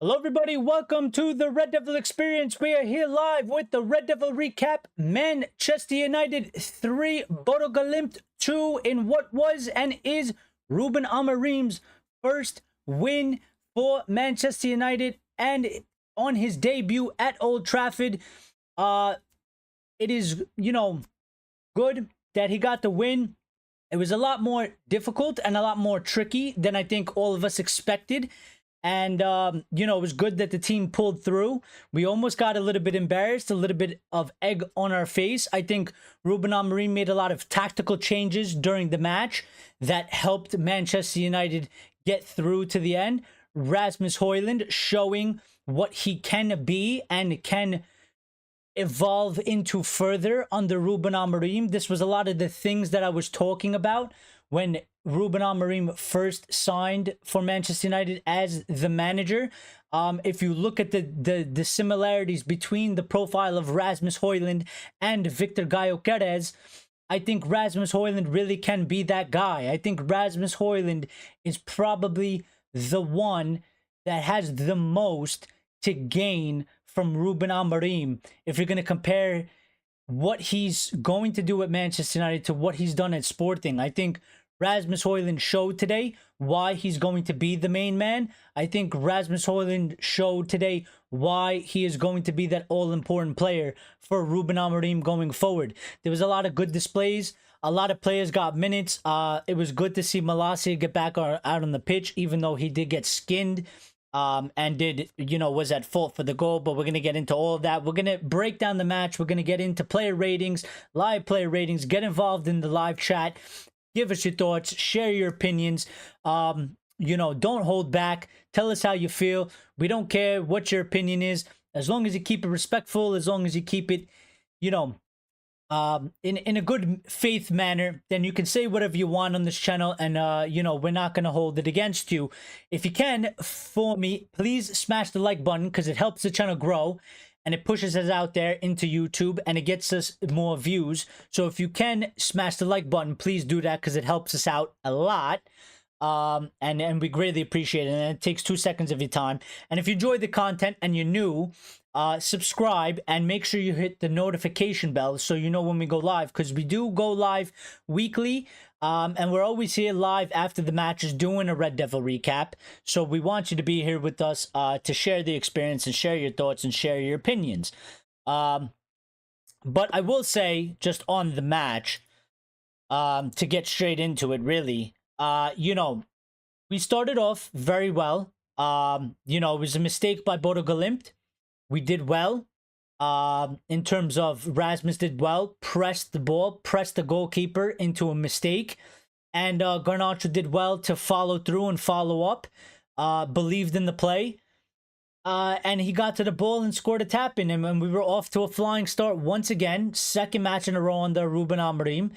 Hello everybody, welcome to the Red Devil Experience. We are here live with the Red Devil recap. Manchester United 3, Bodø Glimt 2 in what was and is Ruben Amorim's first win for Manchester United, and on his debut at Old Trafford. It is, good that he got the win. It was a lot more difficult and a lot more tricky than I think all of us expected. And, it was good that the team pulled through. We almost got a little bit embarrassed, a little bit of egg on our face. I think Ruben Amorim made a lot of tactical changes during the match that helped Manchester United get through to the end. Rasmus Højlund showing what he can be and can evolve into further under Ruben Amorim. This was a lot of the things that I was talking about when Ruben Amorim first signed for Manchester United as the manager. If you look at the similarities between the profile of Rasmus Højlund and Victor Gyökeres, I think Rasmus Højlund really can be that guy. I think Rasmus Højlund is probably the one that has the most to gain from Ruben Amorim. If you're going to compare what he's going to do at Manchester United to what he's done at Sporting, I think Rasmus Højlund showed today why he's going to be the main man. I think Rasmus Højlund showed today why he is going to be that all-important player for Ruben Amorim going forward. There was a lot of good displays. A lot of players got minutes. It was good to see Malacia get back out on the pitch, even though he did get skinned. And was at fault for the goal, but we're going to get into all of that. We're going to break down the match. We're going to get into player ratings, live player ratings, get involved in the live chat. Give us your thoughts, share your opinions. Don't hold back. Tell us how you feel. We don't care what your opinion is, as long as you keep it respectful, as long as you keep it, in a good faith manner, then you can say whatever you want on this channel, and we're not going to hold it against you. If you can, for me, please smash the like button, because it helps the channel grow and it pushes us out there into YouTube and it gets us more views. So if you can smash the like button, please do that, because it helps us out a lot. And we greatly appreciate it, and it takes 2 seconds of your time. And if you enjoy the content and you're new, subscribe and make sure you hit the notification bell so you know when we go live, because we do go live weekly, and we're always here live after the matches doing a Red Devil recap. So we want you to be here with us to share the experience and share your thoughts and share your opinions. But I will say, just on the match, to get straight into it, really, we started off very well. It was a mistake by Bodø Glimt. We did well. In terms of Rasmus did well, pressed the ball, pressed the goalkeeper into a mistake. And Garnacho did well to follow through and follow up, believed in the play. And he got to the ball and scored a tap-in, and we were off to a flying start once again. Second match in a row under Ruben Amorim.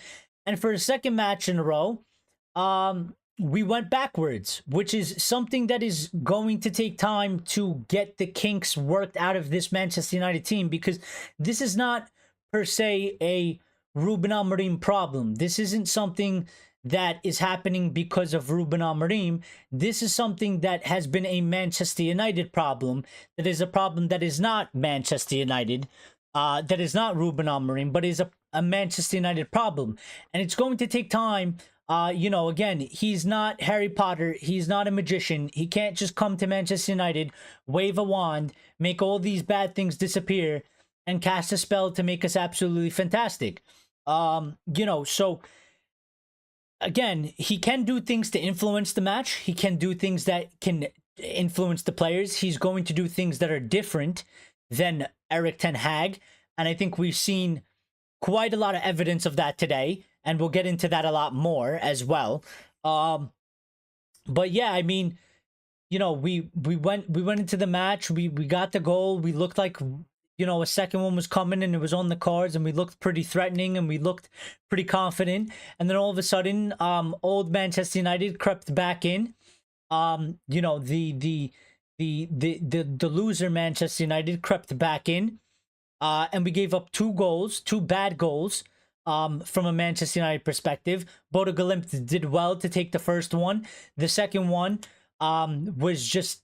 And for the second match in a row, we went backwards, which is something that is going to take time to get the kinks worked out of this Manchester United team, because this is not per se a Ruben Amorim problem. This isn't something that is happening because of Ruben Amorim. This is something that has been a Manchester United problem. That is a problem that is not Manchester United, that is not Ruben Amorim, but is a Manchester United problem. And it's going to take time. Again, he's not Harry Potter. He's not a magician. He can't just come to Manchester United, wave a wand, make all these bad things disappear, and cast a spell to make us absolutely fantastic. So, again, he can do things to influence the match. He can do things that can influence the players. He's going to do things that are different than Erik ten Hag. And I think we've seen quite a lot of evidence of that today. And we'll get into that a lot more as well. But yeah, I mean, we went into the match. We got the goal. We looked like, a second one was coming and it was on the cards, and we looked pretty threatening and we looked pretty confident. And then all of a sudden, old Manchester United crept back in. The loser Manchester United crept back in. And we gave up two bad goals. From a Manchester United perspective. Bodø Glimt did well to take the first one. The second one was just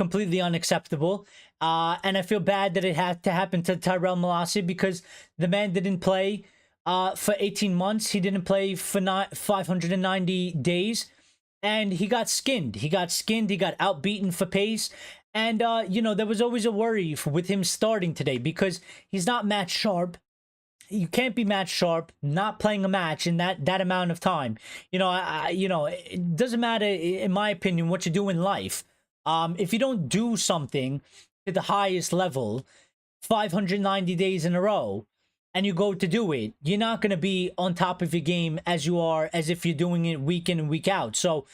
completely unacceptable. And I feel bad that it had to happen to Tyrell Malacia because the man didn't play for 18 months. He didn't play for 590 days. And he got skinned. He got outbeaten for pace. And, you know, there was always a worry with him starting today because he's not match sharp. You can't be match sharp not playing a match in that amount of time. You know, you know, it doesn't matter, in my opinion, what you do in life. If you don't do something to the highest level 590 days in a row and you go to do it, you're not going to be on top of your game as you are as if you're doing it week in and week out. So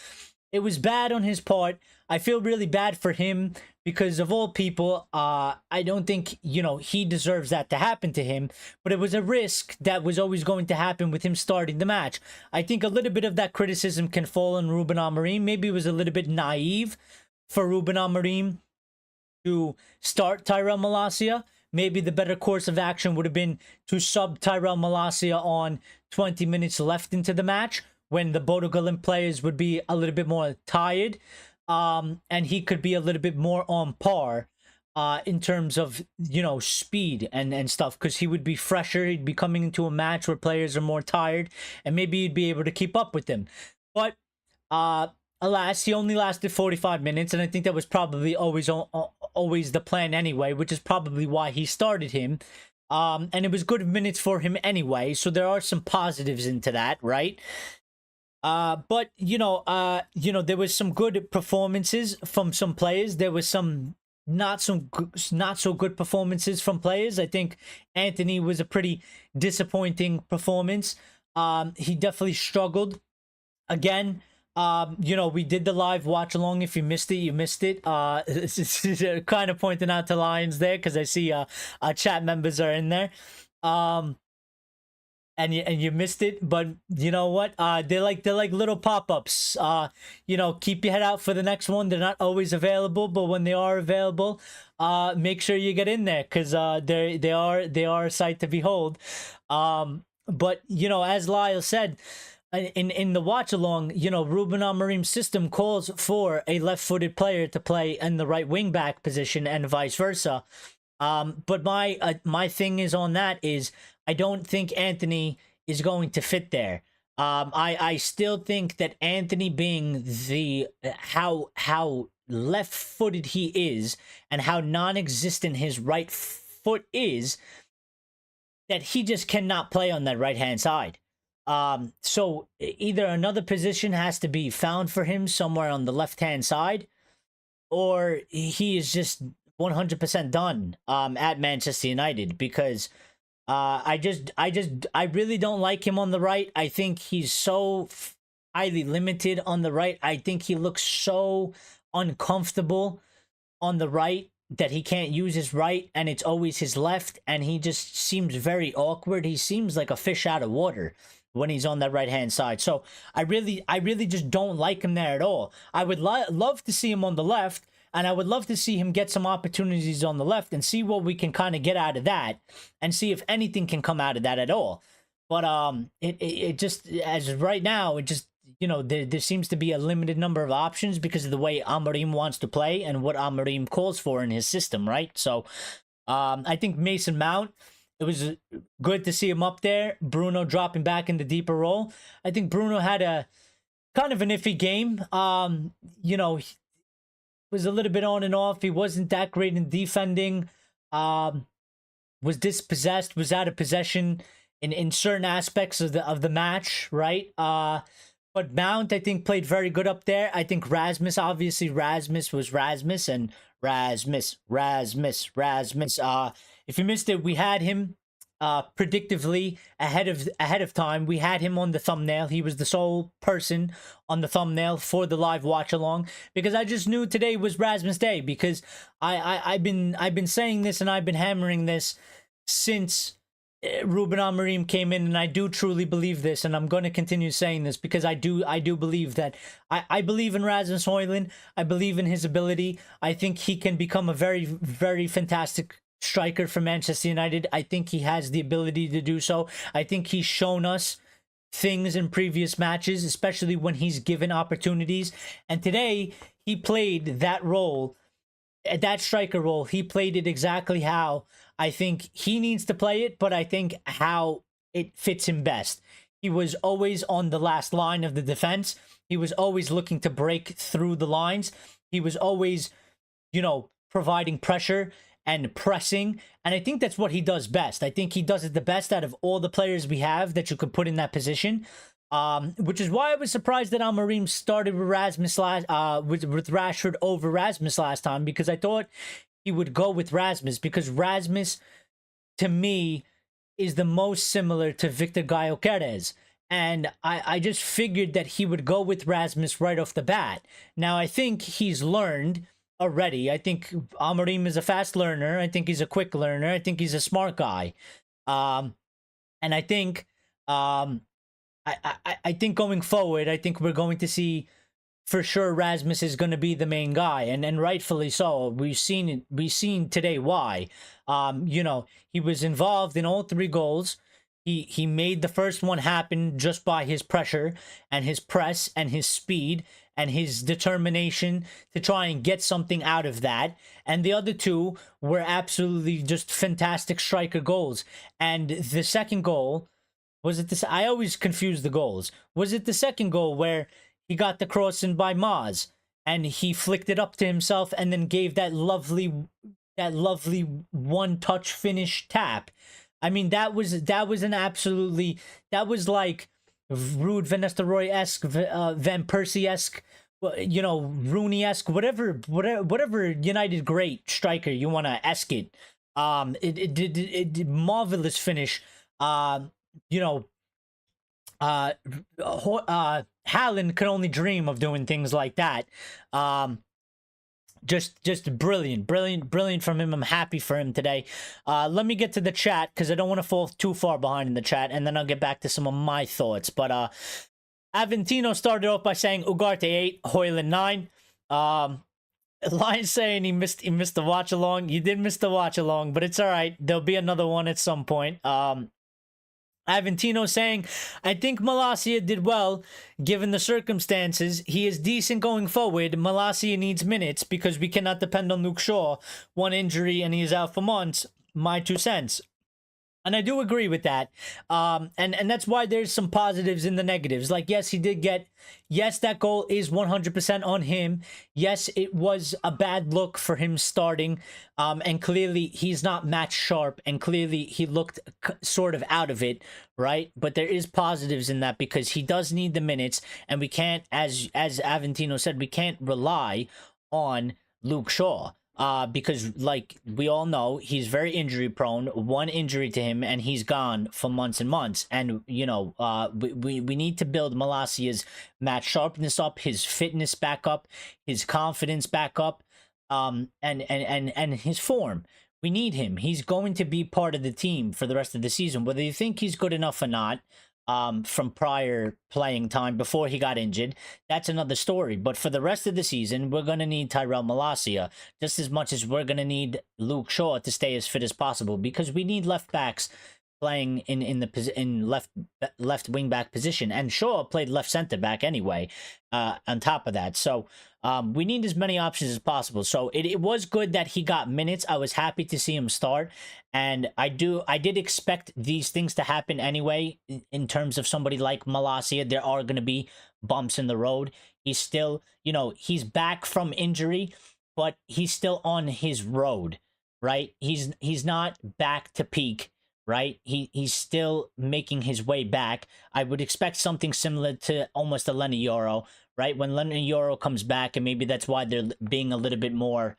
it was bad on his part. I feel really bad for him because of all people, I don't think, you know, he deserves that to happen to him. But it was a risk that was always going to happen with him starting the match. I think a little bit of that criticism can fall on Ruben Amorim. Maybe it was a little bit naive for Ruben Amorim to start Tyrell Malacia. Maybe the better course of action would have been to sub Tyrell Malacia on 20 minutes left into the match when the Bodø Glimt players would be a little bit more tired. And he could be a little bit more on par in terms of, you know, speed and stuff, because he would be fresher. He'd be coming into a match where players are more tired, and maybe he'd be able to keep up with them. But alas, he only lasted 45 minutes, and I think that was probably always the plan anyway, which is probably why he started him. And it was good minutes for him anyway, so there are some positives into that, right? But you know, there was some good performances from some players. There was some not so good performances from players. I think Anthony was a pretty disappointing performance. He definitely struggled again. You know, we did the live watch along. If you missed it, you missed it. Kind of pointing out to Lions there because I see our chat members are in there. And you missed it, but you know what? They're like little pop-ups. You know, keep your head out for the next one. They're not always available, but when they are available, make sure you get in there because they are a sight to behold. But you know, as Lyle said, in the watch along, you know, Ruben Amorim's system calls for a left-footed player to play in the right wing back position and vice versa. But my thing is on that is I don't think Anthony is going to fit there. I still think that Anthony, being the how left-footed he is and how non-existent his right foot is, that he just cannot play on that right-hand side. So either another position has to be found for him somewhere on the left-hand side, or he is just 100% done at Manchester United, because I really don't like him on the right. I think he's so highly limited on the right. I think he looks so uncomfortable on the right that he can't use his right and it's always his left, and he just seems very awkward. He seems like a fish out of water when he's on that right hand side. So I really just don't like him there at all. I would love to see him on the left, and I would love to see him get some opportunities on the left and see what we can kind of get out of that and see if anything can come out of that at all. But it just, as of right now, it just, you know, there seems to be a limited number of options because of the way Amorim wants to play and what Amorim calls for in his system, right? So I think Mason Mount, it was good to see him up there. Bruno dropping back in the deeper role. I think Bruno had a kind of an iffy game. You know, he was a little bit on and off. He wasn't that great in defending. Was dispossessed, was out of possession in certain aspects of the match, right? But Mount, I think, played very good up there. I think Rasmus, obviously, Rasmus was Rasmus, and Rasmus. If you missed it, we had him predictively ahead of time. We had him on the thumbnail. He was the sole person on the thumbnail for the live watch along, because I just knew today was Rasmus Day, because I've been saying this and I've been hammering this since Ruben Amorim came in, and I do truly believe this, and I'm going to continue saying this because I do believe that I believe in Rasmus Højlund. I believe in his ability. I think he can become a very, very fantastic striker for Manchester United. I think he has the ability to do so. I think he's shown us things in previous matches, especially when he's given opportunities. And today he played that role that striker role, he played it exactly how I think he needs to play it, but I think how it fits him best. He was always on the last line of the defense. He was always looking to break through the lines. He was always, you know, providing pressure and pressing. And I think that's what he does best. I think he does it the best out of all the players we have that you could put in that position. Which is why I was surprised that Amorim started with Rasmus with Rashford over Rasmus last time, because I thought he would go with Rasmus, because Rasmus, to me, is the most similar to Victor Gyökeres. And I just figured that he would go with Rasmus right off the bat. Now, I think he's learned already. I think Amorim is a fast learner. I think he's a quick learner. I think he's a smart guy. And I think... I think going forward, I think we're going to see for sure Rasmus is going to be the main guy, and rightfully so. We've seen today why. You know, he was involved in all 3 goals. He made the first one happen just by his pressure and his press and his speed and his determination to try and get something out of that. And the other 2 were absolutely just fantastic striker goals. And the second goal, was it this? I always confuse the goals. Was it the second goal where he got the cross in by Maz and he flicked it up to himself and then gave that lovely one-touch finish tap? I mean, that was an absolutely, that was like Ruud van Nistelrooy-esque, Van Persie-esque, you know, Rooney-esque, whatever United great striker you want to esque it. It marvelous finish. You know, Haaland could only dream of doing things like that. Just brilliant from him. I'm happy for him today. Let me get to the chat, because I don't want to fall too far behind in the chat, and then I'll get back to some of my thoughts. But Aventino started off by saying Ugarte 8, Højlund 9. Lion saying he missed the watch along. You did miss the watch along, but it's all right. There'll be another one at some point. Aventino saying, I think Malacia did well given the circumstances. He is decent going forward. Malacia needs minutes because we cannot depend on Luke Shaw. 1 injury and he is out for months. My 2 cents. And I do agree with that. And that's why there's some positives in the negatives. Like, yes, he did get... Yes, that goal is 100% on him. Yes, it was a bad look for him starting. And clearly, he's not match sharp. And clearly, he looked sort of out of it, right? But there is positives in that, because he does need the minutes. And we can't, as Aventino said, we can't rely on Luke Shaw. Because, like, we all know, he's very injury prone. 1 injury to him, and he's gone for months and months. And, you know, we need to build Malacia's match sharpness up, his fitness back up, his confidence back up, and his form. We need him. He's going to be part of the team for the rest of the season. Whether you think he's good enough or not, from prior playing time before he got injured, that's another story. But for the rest of the season, we're going to need Tyrell Malacia just as much as we're going to need Luke Shaw to stay as fit as possible, because we need left backs playing in left wing back position, and Shaw played left center back anyway, on top of that. So we need as many options as possible. So it was good that he got minutes. I was happy to see him start, and I did expect these things to happen anyway. In terms of somebody like Malacia, there are going to be bumps in the road. He's still, you know, he's back from injury, but he's still on his road, right? He's not back to peak, right? He's still making his way back. I would expect something similar to almost a Lenny Yoro, right? When Lenny Yoro comes back, and maybe that's why they're being a little bit more,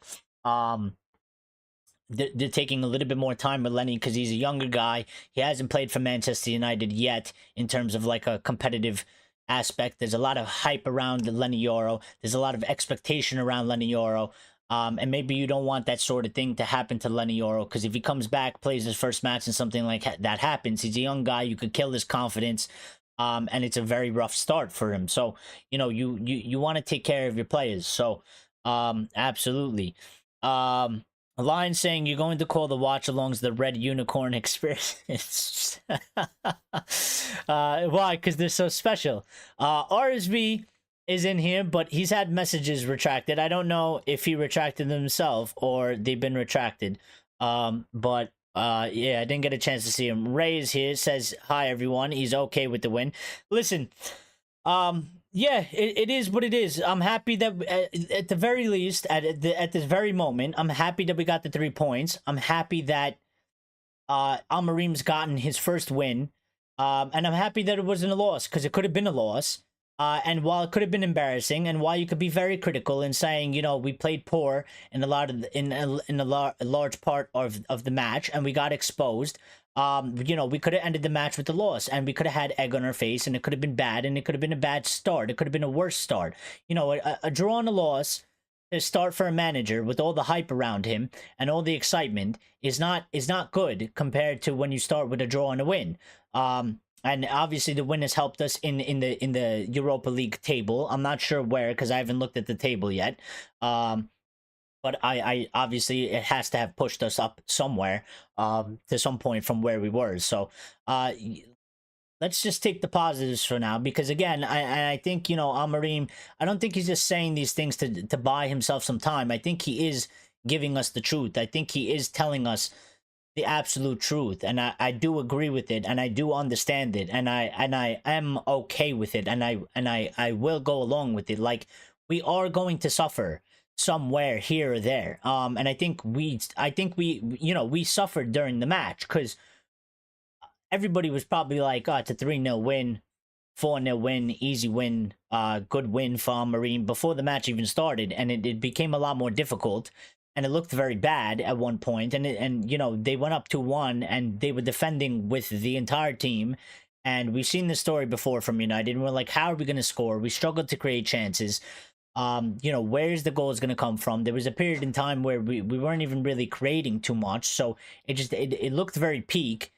they're taking a little bit more time with Lenny, because he's a younger guy. He hasn't played for Manchester United yet in terms of like a competitive aspect. There's a lot of hype around Lenny Yoro. There's a lot of expectation around Lenny Yoro. And maybe you don't want that sort of thing to happen to Lenny Yoro, because if he comes back, plays his first match, and something like that happens, he's a young guy. You could kill his confidence, and it's a very rough start for him. So, you know, you want to take care of your players. So, absolutely. Lion saying you're going to call the watch-alongs the Red Unicorn experience. Why? Because they're so special. RSV is in here, but he's had messages retracted. I don't know if he retracted them himself or they've been retracted. But yeah, I didn't get a chance to see him. Ray is here, says hi everyone. He's okay with the win. Listen, yeah, it is what it is. I'm happy that at the very least, at this very moment, I'm happy that we got the 3 points. I'm happy that Amorim's gotten his first win. And I'm happy that it wasn't a loss, because it could have been a loss. And while it could have been embarrassing, and while you could be very critical in saying, you know, we played poor in a lot of a large part of the match, and we got exposed. You know, we could have ended the match with the loss, and we could have had egg on our face, and it could have been bad, and it could have been a bad start. It could have been a worse start. You know, a draw and a loss to start for a manager with all the hype around him and all the excitement is not good compared to when you start with a draw and a win. And obviously the win has helped us in the Europa League table. I'm not sure where, because I haven't looked at the table yet. But I obviously it has to have pushed us up somewhere to some point from where we were. So let's just take the positives for now, because again, I think, you know, Amorim, I don't think he's just saying these things to buy himself some time. I think he is giving us the truth. I think he is telling us the absolute truth, and I do agree with it, and I do understand it, and I am okay with it, and I will go along with it. Like, we are going to suffer somewhere here or there, and I think we you know, we suffered during the match, because everybody was probably like, oh, it's a 3-0 win, 4-0 win, easy win, good win for Amorim before the match even started, and it became a lot more difficult. And it looked very bad at one point, and you know, they went up 2-1, and they were defending with the entire team. And we've seen this story before from United, and we're like, how are we going to score? We struggled to create chances. You know, where's the goals going to come from? There was a period in time where we weren't even really creating too much, so it looked very peak.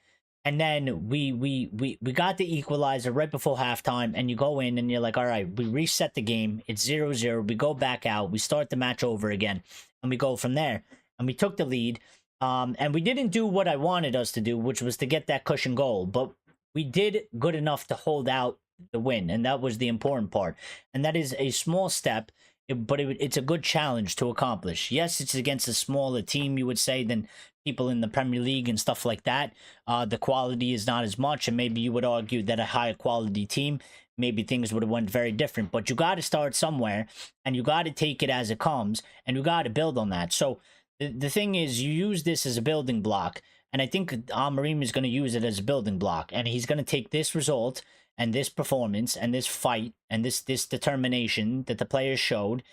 And then we got the equalizer right before halftime, and you go in and you're like, all right, we reset the game. It's 0-0. We go back out. We start the match over again, and we go from there. And we took the lead, and we didn't do what I wanted us to do, which was to get that cushion goal. But we did good enough to hold out the win, and that was the important part. And that is a small step, but it's a good challenge to accomplish. Yes, it's against a smaller team, you would say, than people in the Premier League and stuff like that. The quality is not as much, and maybe you would argue that a higher quality team, maybe things would have went very different. But you got to start somewhere, and you got to take it as it comes, and you got to build on that. So the thing is, you use this as a building block, and I think Amorim is going to use it as a building block, and he's going to take this result and this performance and this fight and this determination that the players showed,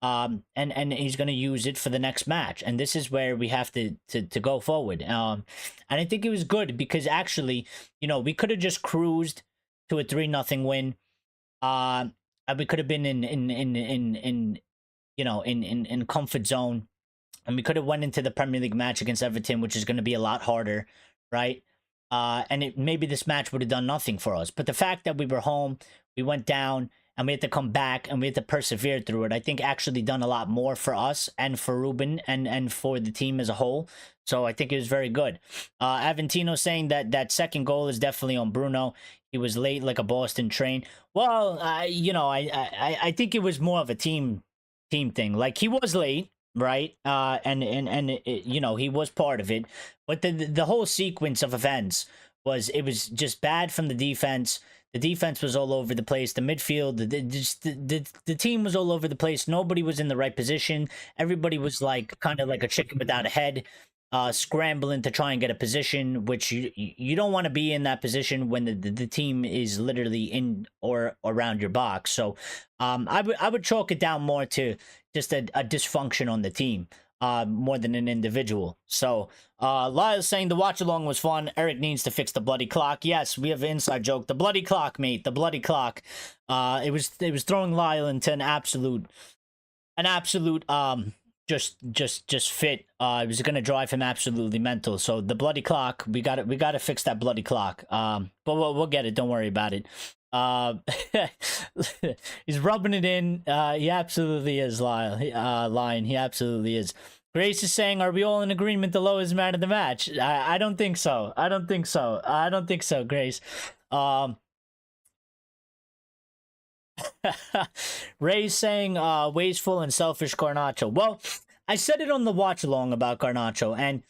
and he's going to use it for the next match. And this is where we have to go forward. And I think it was good, because actually, you know, we could have just cruised to a 3-0 win. And we could have been in you know, in comfort zone, and we could have went into the Premier League match against Everton, which is going to be a lot harder, right? And maybe this match would have done nothing for us. But the fact that we were home, we went down, and we had to come back, and we had to persevere through it, I think actually done a lot more for us and for Ruben and for the team as a whole. So I think it was very good. Aventino saying that second goal is definitely on Bruno. He was late like a Boston train. Well, you know, I think it was more of a team thing. Like, he was late, right? And you know, he was part of it, but the whole sequence of events was just bad from the defense. The defense was all over the place. The midfield, the team was all over the place. Nobody was in the right position. Everybody was like kind of like a chicken without a head, scrambling to try and get a position, which you don't want to be in that position when the team is literally in or around your box. So I would chalk it down more to just a dysfunction on the team, more than an individual. So Lyle's saying the watch along was fun. Eric needs to fix the bloody clock. Yes, we have an inside joke. The bloody clock, mate. The bloody clock. It was throwing Lyle into an absolute just fit. It was gonna drive him absolutely mental. So the bloody clock, we gotta fix that bloody clock. But we'll get it. Don't worry about it. He's rubbing it in. He absolutely is, Lyle. Lion. He absolutely is. Grace is saying, are we all in agreement the low is man of the match? I don't think so. I don't think so, Grace. Ray's saying wasteful and selfish Garnacho. Well, I said it on the watch along about Garnacho, and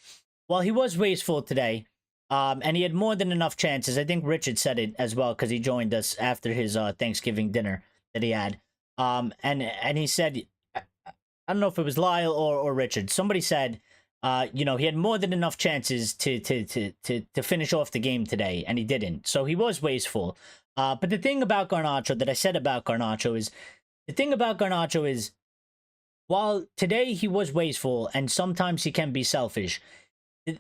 while he was wasteful today, and he had more than enough chances. I think Richard said it as well because he joined us after his Thanksgiving dinner that he had. And he said, I don't know if it was Lyle or Richard. Somebody said, you know, he had more than enough chances to finish off the game today, and he didn't. So he was wasteful. But the thing about Garnacho that I said about Garnacho is, while today he was wasteful and sometimes he can be selfish,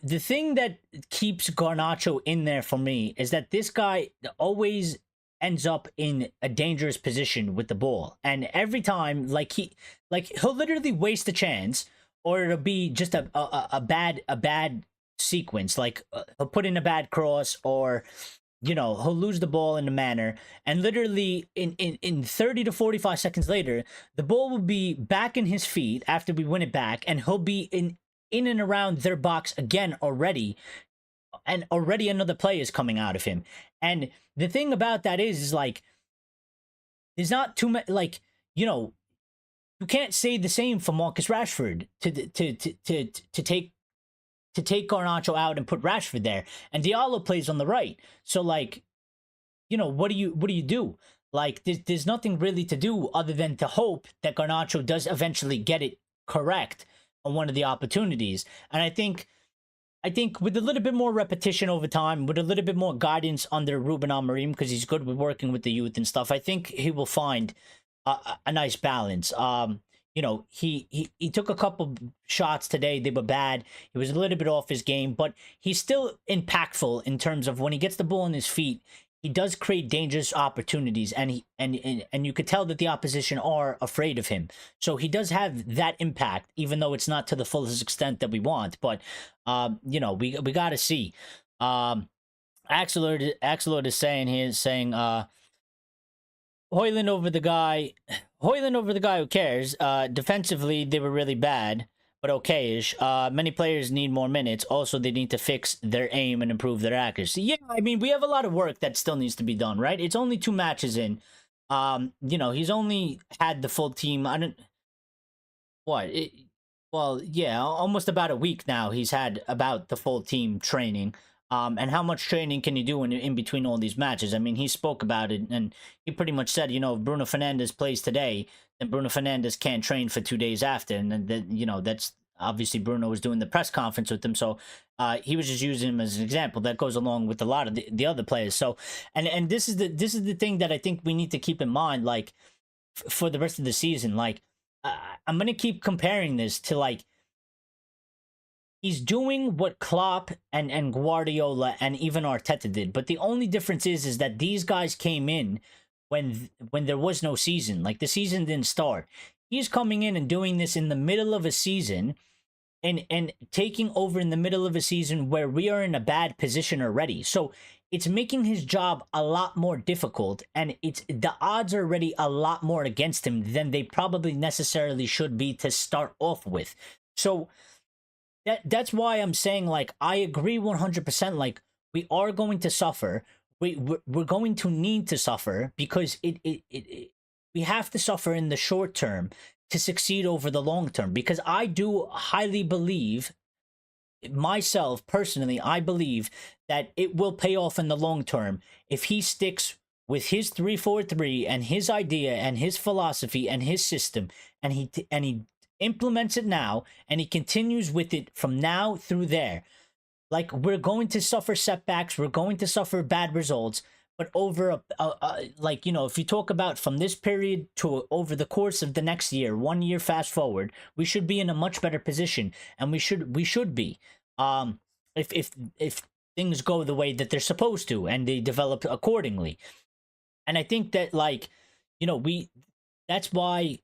the thing that keeps Garnacho in there for me is that this guy always ends up in a dangerous position with the ball. And every time, he'll literally waste a chance, or it'll be just a bad sequence. Like he'll put in a bad cross, or you know, he'll lose the ball in a manner, and literally in 30 to 45 seconds later, the ball will be back in his feet after we win it back, and he'll be in and around their box again already, and already another play is coming out of him. And the thing about that is like, there's not too much, like, you know, you can't say the same for Marcus Rashford to take Garnacho out and put Rashford there, and Diallo plays on the right. So like, you know, what do you do? Like there's nothing really to do other than to hope that Garnacho does eventually get it correct on one of the opportunities. And I think with a little bit more repetition over time, with a little bit more guidance under Ruben Amorim, because he's good with working with the youth and stuff, I think he will find a nice balance. You know, he took a couple shots today. They were bad. He was a little bit off his game, but he's still impactful in terms of when he gets the ball in his feet. He does create dangerous opportunities, and you could tell that the opposition are afraid of him. So he does have that impact, even though it's not to the fullest extent that we want. But you know, we got to see. Axelord is saying Højlund over the guy who cares. Defensively, they were really bad, but okay-ish. Many players need more minutes. Also, they need to fix their aim and improve their accuracy. Yeah, I mean, we have a lot of work that still needs to be done, right? It's only 2 matches in. You know, he's only had the full team. Well, yeah, almost about a week now he's had about the full team training. And how much training can you do in between all these matches? I mean, he spoke about it, and he pretty much said, you know, if Bruno Fernandes plays today, then Bruno Fernandes can't train for 2 days after. And then, you know, that's obviously Bruno was doing the press conference with him. So he was just using him as an example. That goes along with a lot of the other players. So, and this is the thing that I think we need to keep in mind, like, for the rest of the season. Like, I'm going to keep comparing this to, like, he's doing what Klopp and Guardiola and even Arteta did, but the only difference is that these guys came in when there was no season. Like, the season didn't start. He's coming in and doing this in the middle of a season, and taking over in the middle of a season where we are in a bad position already. So it's making his job a lot more difficult, and the odds are already a lot more against him than they probably necessarily should be to start off with. So that's why I'm saying, like, I agree 100%. Like, we are going to suffer. We're going to need to suffer, because we have to suffer in the short term to succeed over the long term. Because I do highly believe, myself personally, I believe that it will pay off in the long term if he sticks with his 3-4-3 and his idea and his philosophy and his system, and he implements it now, and he continues with it from now through there. Like, we're going to suffer setbacks, we're going to suffer bad results, but over like, you know, if you talk about from this period to over the course of the next year, 1 year fast forward, we should be in a much better position, and we should be, if things go the way that they're supposed to and they develop accordingly. And I think that, like, you know, that's why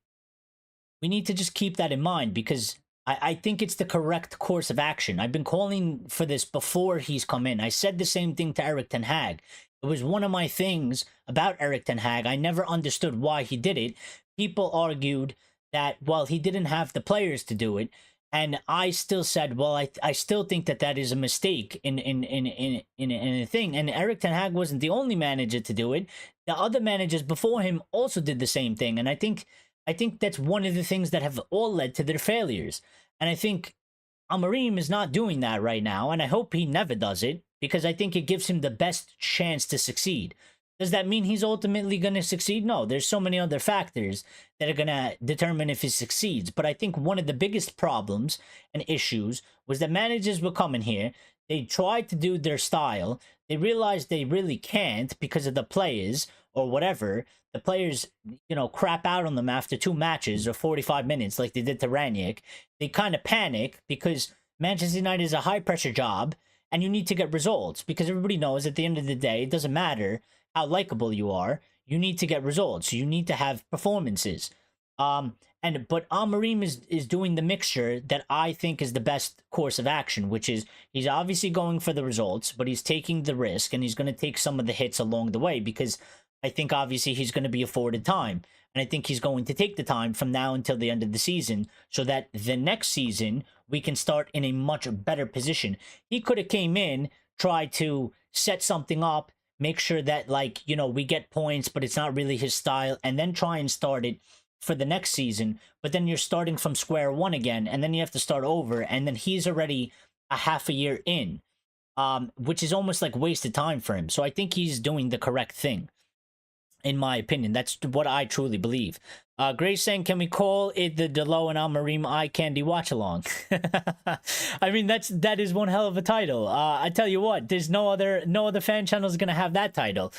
we need to just keep that in mind, because I think it's the correct course of action. I've been calling for this before he's come in. I said the same thing to Erik ten Hag. It was one of my things about Erik ten Hag. I never understood why he did it. People argued that, well, he didn't have the players to do it. And I still said, well, I still think that is a mistake in a thing. And Erik ten Hag wasn't the only manager to do it. the other managers before him also did the same thing, and I think that's one of the things that have all led to their failures. And I think Amorim is not doing that right now, and I hope he never does it, because I think it gives him the best chance to succeed. Does that mean he's ultimately going to succeed? No, there's so many other factors that are going to determine if he succeeds. But I think one of the biggest problems and issues was that managers were coming here, they tried to do their style, they realized they really can't because of the players or whatever. The players, crap out on them after 2 matches or 45 minutes like they did to Ranić. They kind of panic because Manchester United is a high-pressure job, and you need to get results, because everybody knows at the end of the day, it doesn't matter how likable you are, you need to get results. You need to have performances. But Amorim is doing the mixture that I think is the best course of action, which is he's obviously going for the results, but he's taking the risk, and he's going to take some of the hits along the way, because I think obviously he's going to be afforded time. And I think he's going to take the time from now until the end of the season, so that the next season we can start in a much better position. He could have came in, tried to set something up, make sure that, we get points, but it's not really his style, and then try and start it for the next season. But then you're starting from square one again, and then you have to start over, and then he's already a half a year in, which is almost like wasted time for him. So I think he's doing the correct thing, in my opinion. That's what I truly believe. Grace saying, can we call it the Delo and Amorim Eye Candy Watch Along? I mean, that is one hell of a title. I tell you what, there's no other fan channel is gonna have that title.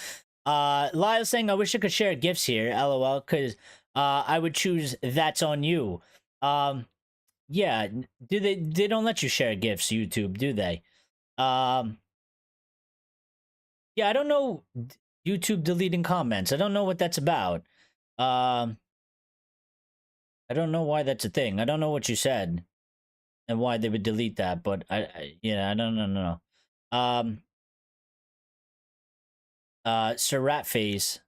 Lyle saying, I wish I could share gifts here, lol, because I would choose That's On You. Yeah, they don't let you share gifts, YouTube, do they? Yeah, I don't know. YouTube deleting comments, I don't know what that's about. I don't know why that's a thing. I don't know what you said and why they would delete that, but I don't know. Sir Ratface,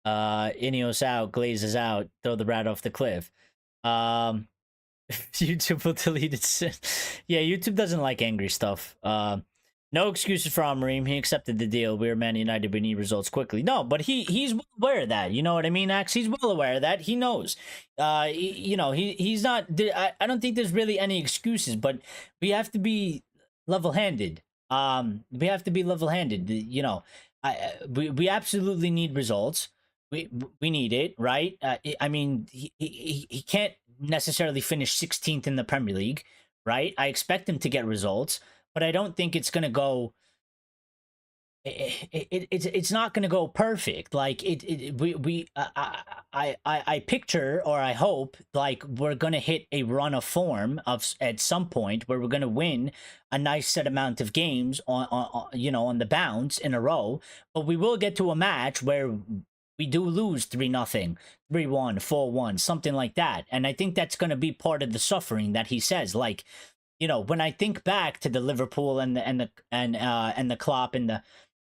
Ineos out, Glazes out, throw the rat off the cliff. YouTube will delete it. Yeah, YouTube doesn't like angry stuff. No excuses for Amorim. He accepted the deal. We're Man United. We need results quickly. No, but he's well aware of that. You know what I mean, Axe? He's well aware of that. He knows. He's not. I don't think there's really any excuses, but we have to be level-handed. We have to be level-handed. We absolutely need results. We need it, right? I mean, he can't necessarily finish 16th in the Premier League, right? I expect him to get results, but I don't think it's gonna go. It's not gonna go perfect. Like I picture, or I hope, like we're gonna hit a run of form at some point where we're gonna win a nice set amount of games on the bounce in a row. But we will get to a match where we do lose 3-0, 3-1, 4-1, something like that. And I think that's gonna be part of the suffering that he says. Like, when I think back to the Liverpool and the Klopp and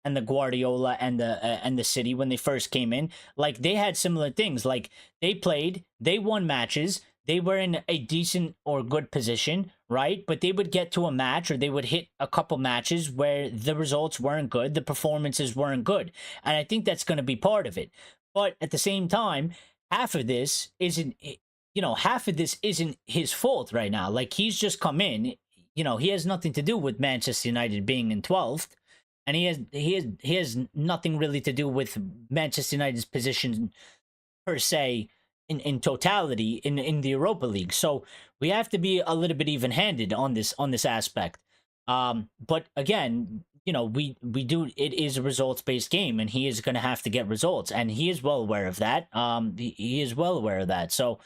the Guardiola and the City when they first came in, like they had similar things. Like they won matches, they were in a decent or good position, right? But they would get to a match, or they would hit a couple matches where the results weren't good, the performances weren't good, and I think that's going to be part of it. But at the same time, half of this isn't his fault right now. Like, he's just come in, he has nothing to do with Manchester United being in 12th, and he has nothing really to do with Manchester United's position per se in totality in the Europa League. So we have to be a little bit even-handed on this aspect. But again, we do, it is a results-based game, and he is going to have to get results, and he is well aware of that. He is well aware of that. So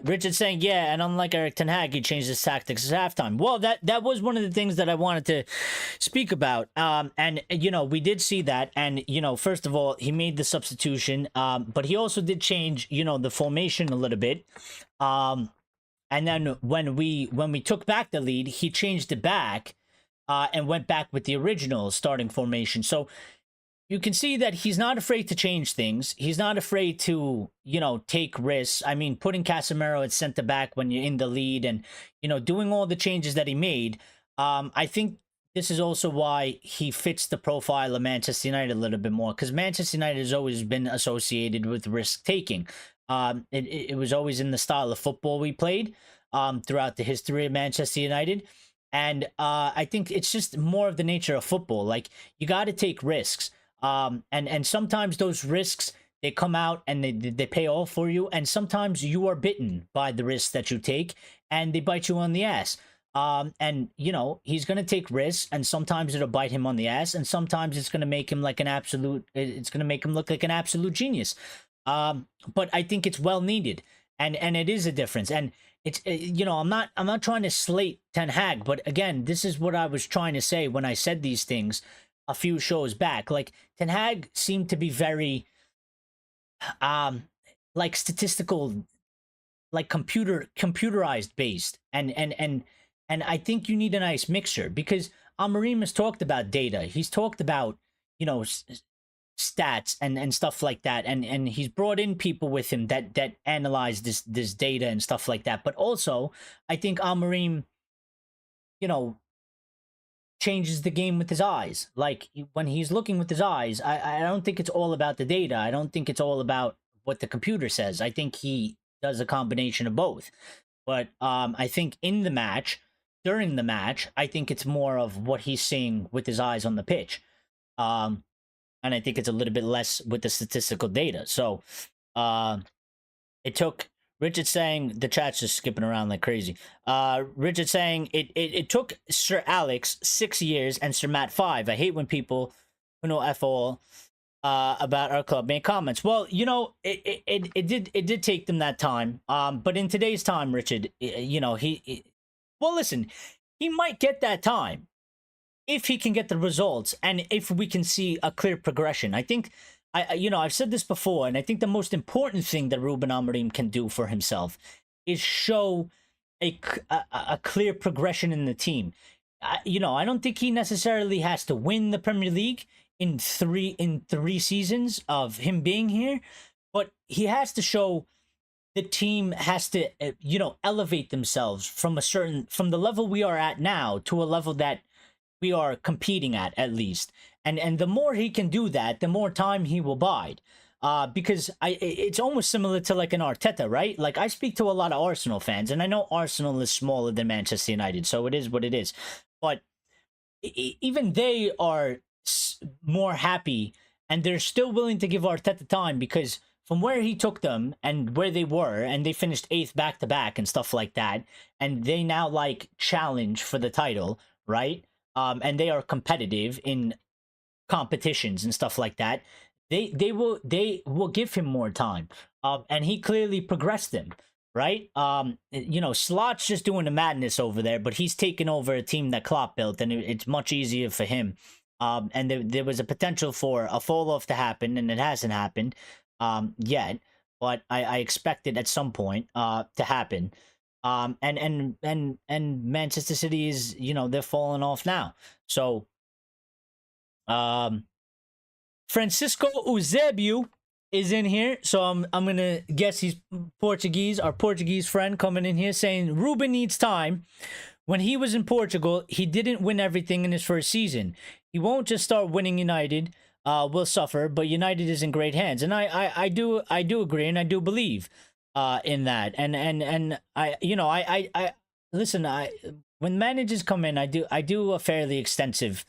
Richard saying, yeah, and unlike Eric Ten Hag, he changed his tactics at halftime. Well, that was one of the things that I wanted to speak about. And we did see that, and first of all, he made the substitution, but he also did change the formation a little bit. And then when we took back the lead, he changed it back and went back with the original starting formation. So you can see that he's not afraid to change things. He's not afraid to, take risks. I mean, putting Casemiro at center back when you're in the lead, and, doing all the changes that he made. I think this is also why he fits the profile of Manchester United a little bit more, because Manchester United has always been associated with risk taking. It was always in the style of football we played throughout the history of Manchester United. And I think it's just more of the nature of football. Like, you got to take risks. And sometimes those risks, they come out and they pay off for you. And sometimes you are bitten by the risks that you take and they bite you on the ass. And you know, he's going to take risks, and sometimes it'll bite him on the ass, and sometimes it's going to make him like it's going to make him look like an absolute genius. But I think it's well needed, and it is a difference. And it's, you know, I'm not trying to slate Ten Hag, but again, this is what I was trying to say when I said these things a few shows back. Like, Ten Hag seemed to be very like statistical, like computerized based, and I think you need a nice mixture, because Amorim has talked about data. He's talked about, you know, stats and stuff like that, and he's brought in people with him that analyze this data and stuff like that. But also, I think Amorim, you know, changes the game with his eyes. Like, when he's looking with his eyes, I don't think it's all about the data. I don't think it's all about what the computer says. I think he does a combination of both. But I think in the match, during the match, I think it's more of what he's seeing with his eyes on the pitch. And I think it's a little bit less with the statistical data. So it took, Richard saying, the chat's just skipping around like crazy. Richard saying, it took Sir Alex 6 years and Sir Matt 5. I hate when people who know F all about our club make comments. Well, you know, it did take them that time. But in today's time, Richard, you know, well, listen, he might get that time if he can get the results and if we can see a clear progression. I think, you know, I've said this before, and I think the most important thing that Ruben Amorim can do for himself is show a clear progression in the team. You know, I don't think he necessarily has to win the Premier League in three seasons of him being here, but he has to show the team has to, you know, elevate themselves from the level we are at now to a level that we are competing at least. And the more he can do that, the more time he will bide. Because it's almost similar to like an Arteta, right? Like, I speak to a lot of Arsenal fans, and I know Arsenal is smaller than Manchester United, so it is what it is. But even they are more happy, and they're still willing to give Arteta time, because from where he took them and where they were, and they finished 8th back-to-back and stuff like that, and they now, like, challenge for the title, right? And they are competitive in competitions and stuff like that. They will give him more time. And he clearly progressed them, right? You know, Slot's just doing the madness over there, but he's taken over a team that Klopp built, and it's much easier for him. And there was a potential for a fall-off to happen, and it hasn't happened yet, but I expect it at some point to happen. And Manchester City is, you know, they're falling off now. So Francisco Eusebio is in here, so I'm gonna guess he's Portuguese. Our Portuguese friend coming in here saying Ruben needs time. When he was in Portugal, he didn't win everything in his first season. He won't just start winning. United will suffer, but United is in great hands, and I do agree, and I do believe in that. And I, you know, I listen. When managers come in, I do a fairly extensive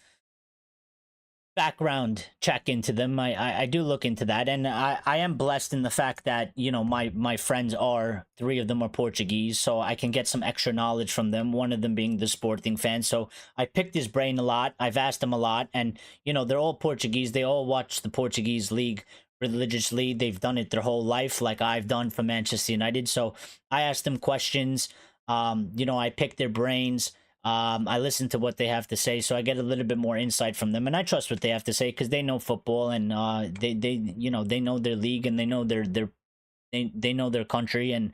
background check into them. I do look into that, and I am blessed in the fact that, you know, my friends are, 3 of them are Portuguese, so I can get some extra knowledge from them, one of them being the Sporting fan. So I picked his brain a lot, I've asked him a lot, and, you know, they're all Portuguese, they all watch the Portuguese league religiously, they've done it their whole life, like I've done for Manchester United. So I asked them questions, you know, I picked their brains. I listen to what they have to say, so I get a little bit more insight from them, and I trust what they have to say because they know football, and they you know, they know their league, and they know they know their country, and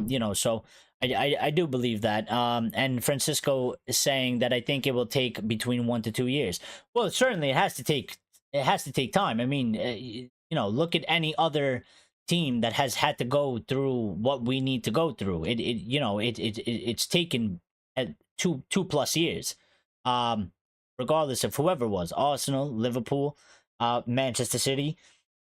you know, so I do believe that. And Francisco is saying that I think it will take between 1 to 2 years. Well, certainly it has to take time. I mean, you know, look at any other team that has had to go through what we need to go through. You know, it's taken at 2+ years. regardless of whoever it was, Arsenal, Liverpool, Manchester City,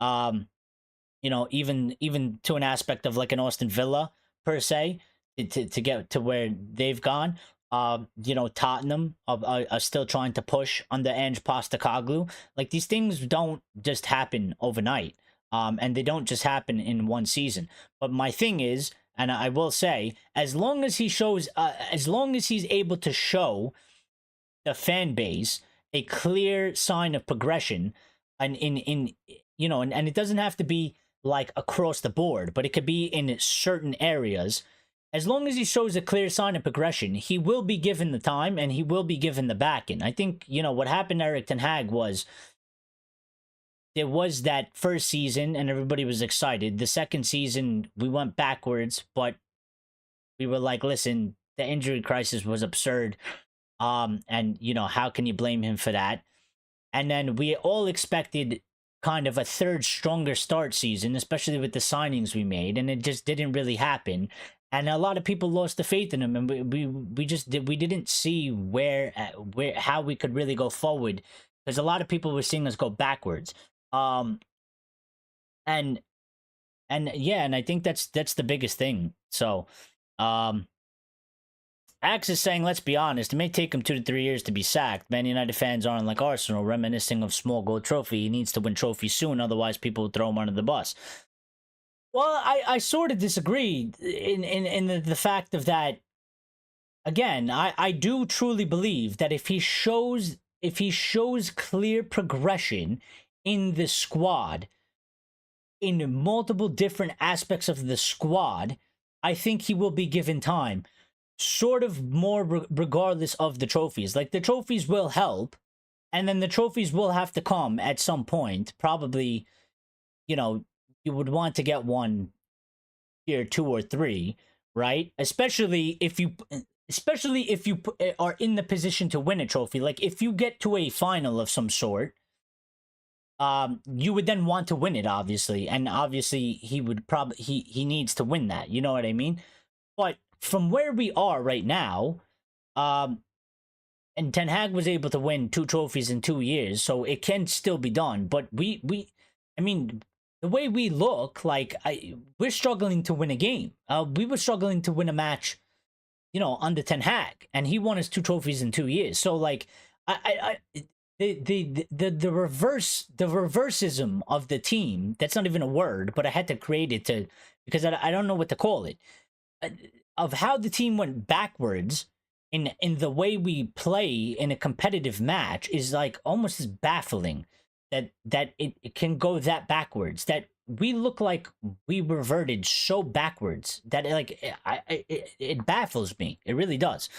you know, even to an aspect of like an Aston Villa per se, to get to where they've gone. You know, Tottenham are still trying to push under Ange Postecoglou. Like, these things don't just happen overnight, and they don't just happen in one season. But my thing is, and I will say, as long as he shows, as long as he's able to show the fan base a clear sign of progression, and in you know, and it doesn't have to be like across the board, but it could be in certain areas. As long as he shows a clear sign of progression, he will be given the time and he will be given the backing. I think, you know, what happened to Erik ten Hag was, there was that first season and everybody was excited. The second season, we went backwards, but we were like, listen, the injury crisis was absurd. And, you know, how can you blame him for that? And then we all expected kind of a third stronger start season, especially with the signings we made, and it just didn't really happen. And a lot of people lost the faith in him, and we didn't see how we could really go forward, because a lot of people were seeing us go backwards. And yeah, and I think that's the biggest thing. So Axe is saying, let's be honest, it may take him 2 to 3 years to be sacked. Man United fans aren't like Arsenal, reminiscing of small gold trophy. He needs to win trophies soon, otherwise people will throw him under the bus. Well, I sort of disagree in the fact of that. Again, I do truly believe that if he shows clear progression in the squad, in multiple different aspects of the squad, I think he will be given time. Sort of more regardless of the trophies. Like, the trophies will help, and then the trophies will have to come at some point. Probably, you know, you would want to get one tier 2 or 3, right? Especially if you are in the position to win a trophy. Like, if you get to a final of some sort, you would then want to win it, obviously. And obviously he would he needs to win that, you know what I mean? But from where we are right now, and Ten Hag was able to win 2 trophies in 2 years, so it can still be done. But I mean, the way we look, like, we're struggling to win a game. We were struggling to win a match, you know, under Ten Hag, and he won us 2 trophies in 2 years. So, like, the reversism of the team, that's not even a word, but I had to create it because I don't know what to call it, of how the team went backwards in the way we play in a competitive match is like almost as baffling, that it can go that backwards, that we look like we reverted so backwards that, like, it baffles me. It really does.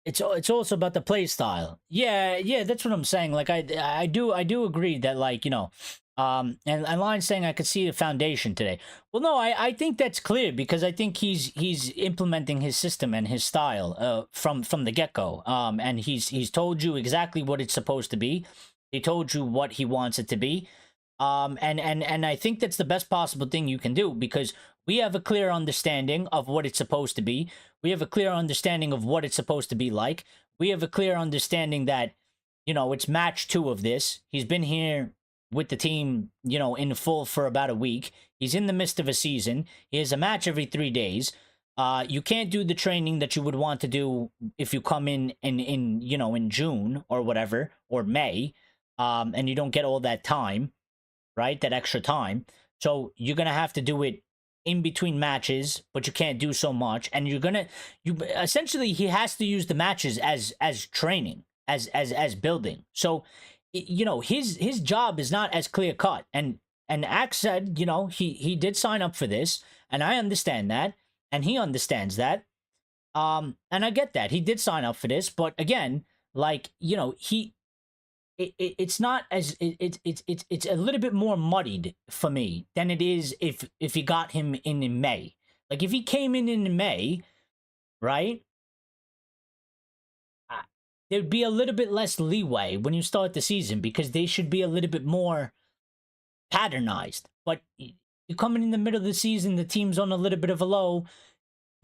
It's also about the play style. Yeah, that's what I'm saying. Like, I do agree that, like, you know, and Line's saying I could see the foundation today. Well, no, I think that's clear, because I think he's implementing his system and his style from the get-go. And he's told you exactly what it's supposed to be. He told you what he wants it to be. And I think that's the best possible thing you can do, because we have a clear understanding of what it's supposed to be. We have a clear understanding of what it's supposed to be like. We have a clear understanding that, you know, it's match 2 of this. He's been here with the team, you know, in full for about a week. He's in the midst of a season. He has a match every 3 days. You can't do the training that you would want to do if you come in you know, in June or whatever, or May, and you don't get all that time, right? That extra time. So you're going to have to do it in between matches, but you can't do so much. And you essentially, he has to use the matches as training, as building. So, you know, his job is not as clear cut. And Axe said, you know, he did sign up for this, and I understand that, and he understands that. And I get that he did sign up for this, but again, like, you know, it's not as it's a little bit more muddied for me than it is if he got him in May. Like, if he came in May, right, there'd be a little bit less leeway when you start the season, because they should be a little bit more patternized. But you're coming in the middle of the season, the team's on a little bit of a low.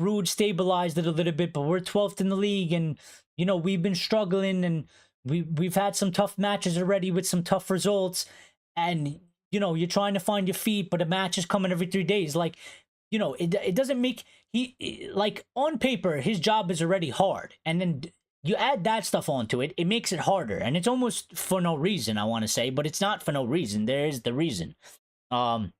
Ruud stabilized it a little bit, but we're 12th in the league, and you know we've been struggling, and we've had some tough matches already with some tough results, and you know you're trying to find your feet, but a match is coming every 3 days. Like, you know, it doesn't make like on paper his job is already hard, and then you add that stuff onto it, it makes it harder, and it's almost for no reason, I want to say, but it's not for no reason. There is the reason. Man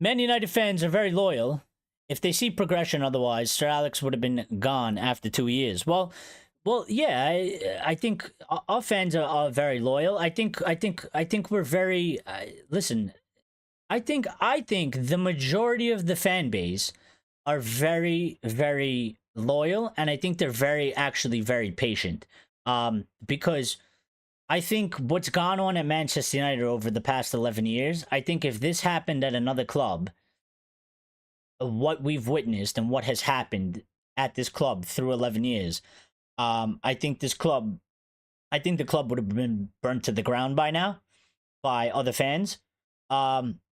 United fans are very loyal. If they see progression, otherwise, Sir Alex would have been gone after 2 years. Well, yeah, I think our fans are very loyal. I think we're very listen. I think the majority of the fan base are very, very loyal, and I think they're actually very patient. Because I think what's gone on at Manchester United over the past 11 years, I think if this happened at another club, what we've witnessed and what has happened at this club through 11 years, I think the club would have been burnt to the ground by now by other fans.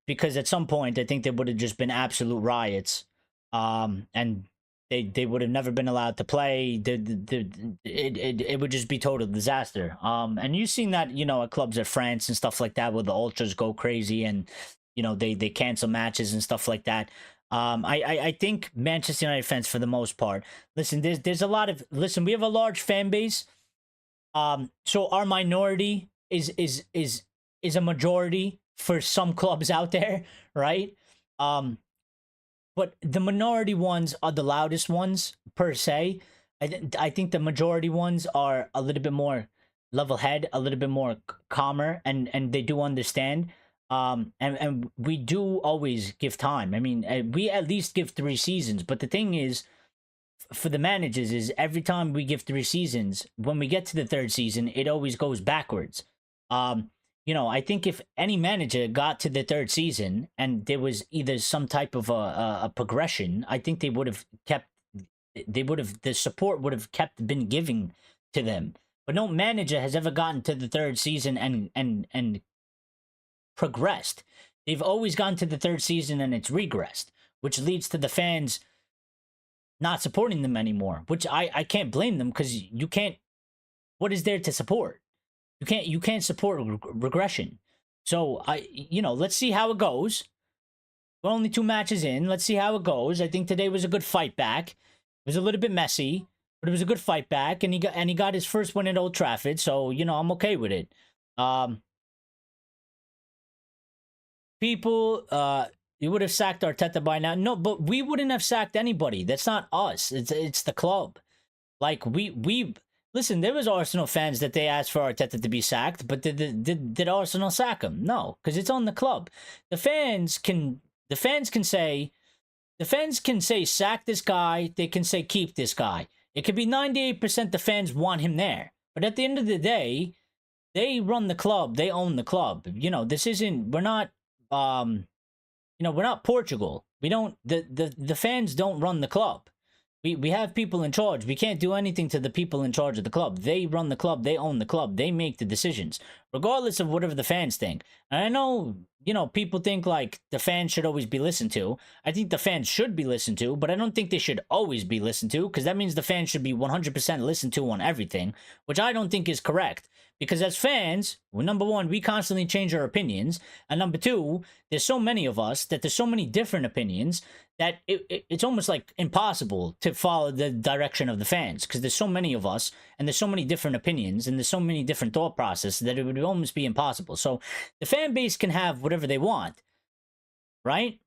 Because at some point, I think there would have just been absolute riots. And they would have never been allowed to play. It would just be total disaster. And you've seen that, you know, at clubs at France and stuff like that, where the ultras go crazy and, you know, they cancel matches and stuff like that. I think Manchester United fans, for the most part, listen, there's a lot of, listen, we have a large fan base. So our minority is a majority for some clubs out there, right? But the minority ones are the loudest ones, per se. I think the majority ones are a little bit more level-head, a little bit more calmer, and they do understand. And we do always give time. I mean, we at least give 3 seasons. But the thing is, for the managers, is every time we give 3 seasons, when we get to the 3rd season, it always goes backwards. You know, I think if any manager got to the 3rd season and there was either some type of a progression, I think they would have the support would have been given to them. But no manager has ever gotten to the 3rd season and progressed. They've always gotten to the 3rd season and it's regressed, which leads to the fans not supporting them anymore, which I can't blame them, because you can't, what is there to support? You can't support regression. So you know, let's see how it goes. We're only 2 matches in. Let's see how it goes. I think today was a good fight back. It was a little bit messy, but it was a good fight back, and he got his first win at Old Trafford. So, you know, I'm okay with it. People, you would have sacked Arteta by now. No, but we wouldn't have sacked anybody. That's not us. It's the club. Like we listen, there was Arsenal fans that they asked for Arteta to be sacked, but did Arsenal sack him? No, because it's on the club. The fans can say sack this guy. They can say keep this guy. It could be 98% the fans want him there. But at the end of the day, they run the club. They own the club. You know, this isn't, we're not, you know, we're not Portugal. We don't, the fans don't run the club. We have people in charge. We can't do anything to the people in charge of the club. They run the club. They own the club. They make the decisions, regardless of whatever the fans think. And I know, you know, people think like the fans should always be listened to. I think the fans should be listened to, but I don't think they should always be listened to, because that means the fans should be 100% listened to on everything, which I don't think is correct. Because as fans, well, number one, we constantly change our opinions. And number two, there's so many of us that there's so many different opinions that it's almost like impossible to follow the direction of the fans, because there's so many of us and there's so many different opinions and there's so many different thought processes that it would almost be impossible. So the fan base can have whatever they want, right?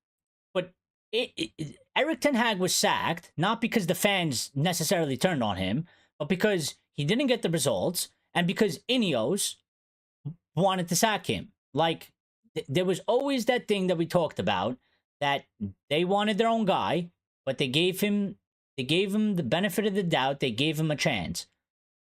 But Erik ten Hag was sacked, not because the fans necessarily turned on him, but because he didn't get the results and because Ineos wanted to sack him. Like, there was always that thing that we talked about, that they wanted their own guy, but they gave him the benefit of the doubt. They gave him a chance.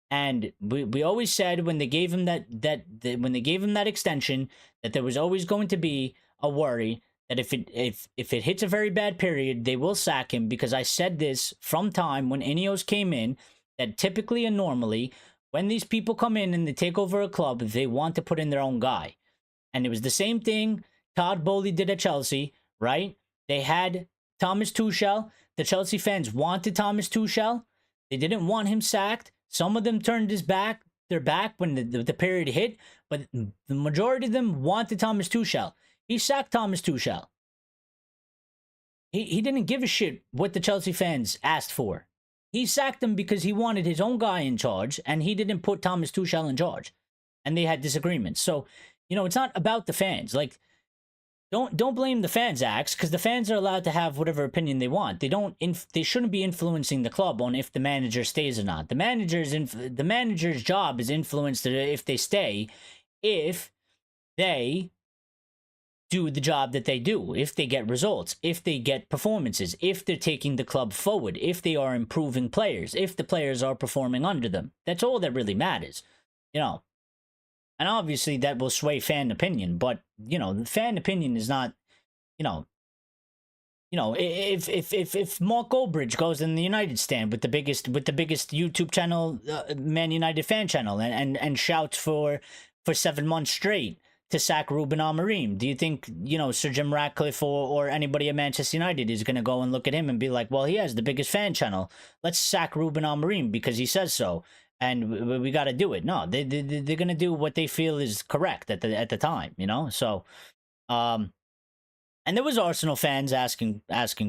And we always said when they gave him when they gave him that extension, that there was always going to be a worry that if it hits a very bad period, they will sack him, because I said this from time when Ineos came in, that typically and normally when these people come in and they take over a club, they want to put in their own guy. And it was the same thing Todd Bowley did at Chelsea, right? They had Thomas Tuchel. The Chelsea fans wanted Thomas Tuchel. They didn't want him sacked. Some of them turned their back when the period hit, but the majority of them wanted Thomas Tuchel. He sacked Thomas Tuchel. He didn't give a shit what the Chelsea fans asked for. He sacked him because he wanted his own guy in charge, and he didn't put Thomas Tuchel in charge. And they had disagreements. So, you know, it's not about the fans. Like, don't blame the fans, Axe, because the fans are allowed to have whatever opinion they want. They shouldn't be influencing the club on if the manager stays or not. The manager's job is influenced if they stay, if they do the job that they do, if they get results, if they get performances, if they're taking the club forward, if they are improving players, if the players are performing under them. That's all that really matters, you know. And obviously that will sway fan opinion, but, you know, the fan opinion is not, you know, if Mark Goldbridge goes in the United stand with the biggest YouTube channel, Man United fan channel, and shouts for 7 months straight to sack Ruben Amorim, do you think, you know, Sir Jim Ratcliffe or anybody at Manchester United is going to go and look at him and be like, well, he has the biggest fan channel, let's sack Ruben Amorim because he says so, and we got to do it? No, they're going to do what they feel is correct at the time, you know. So, and there was Arsenal fans asking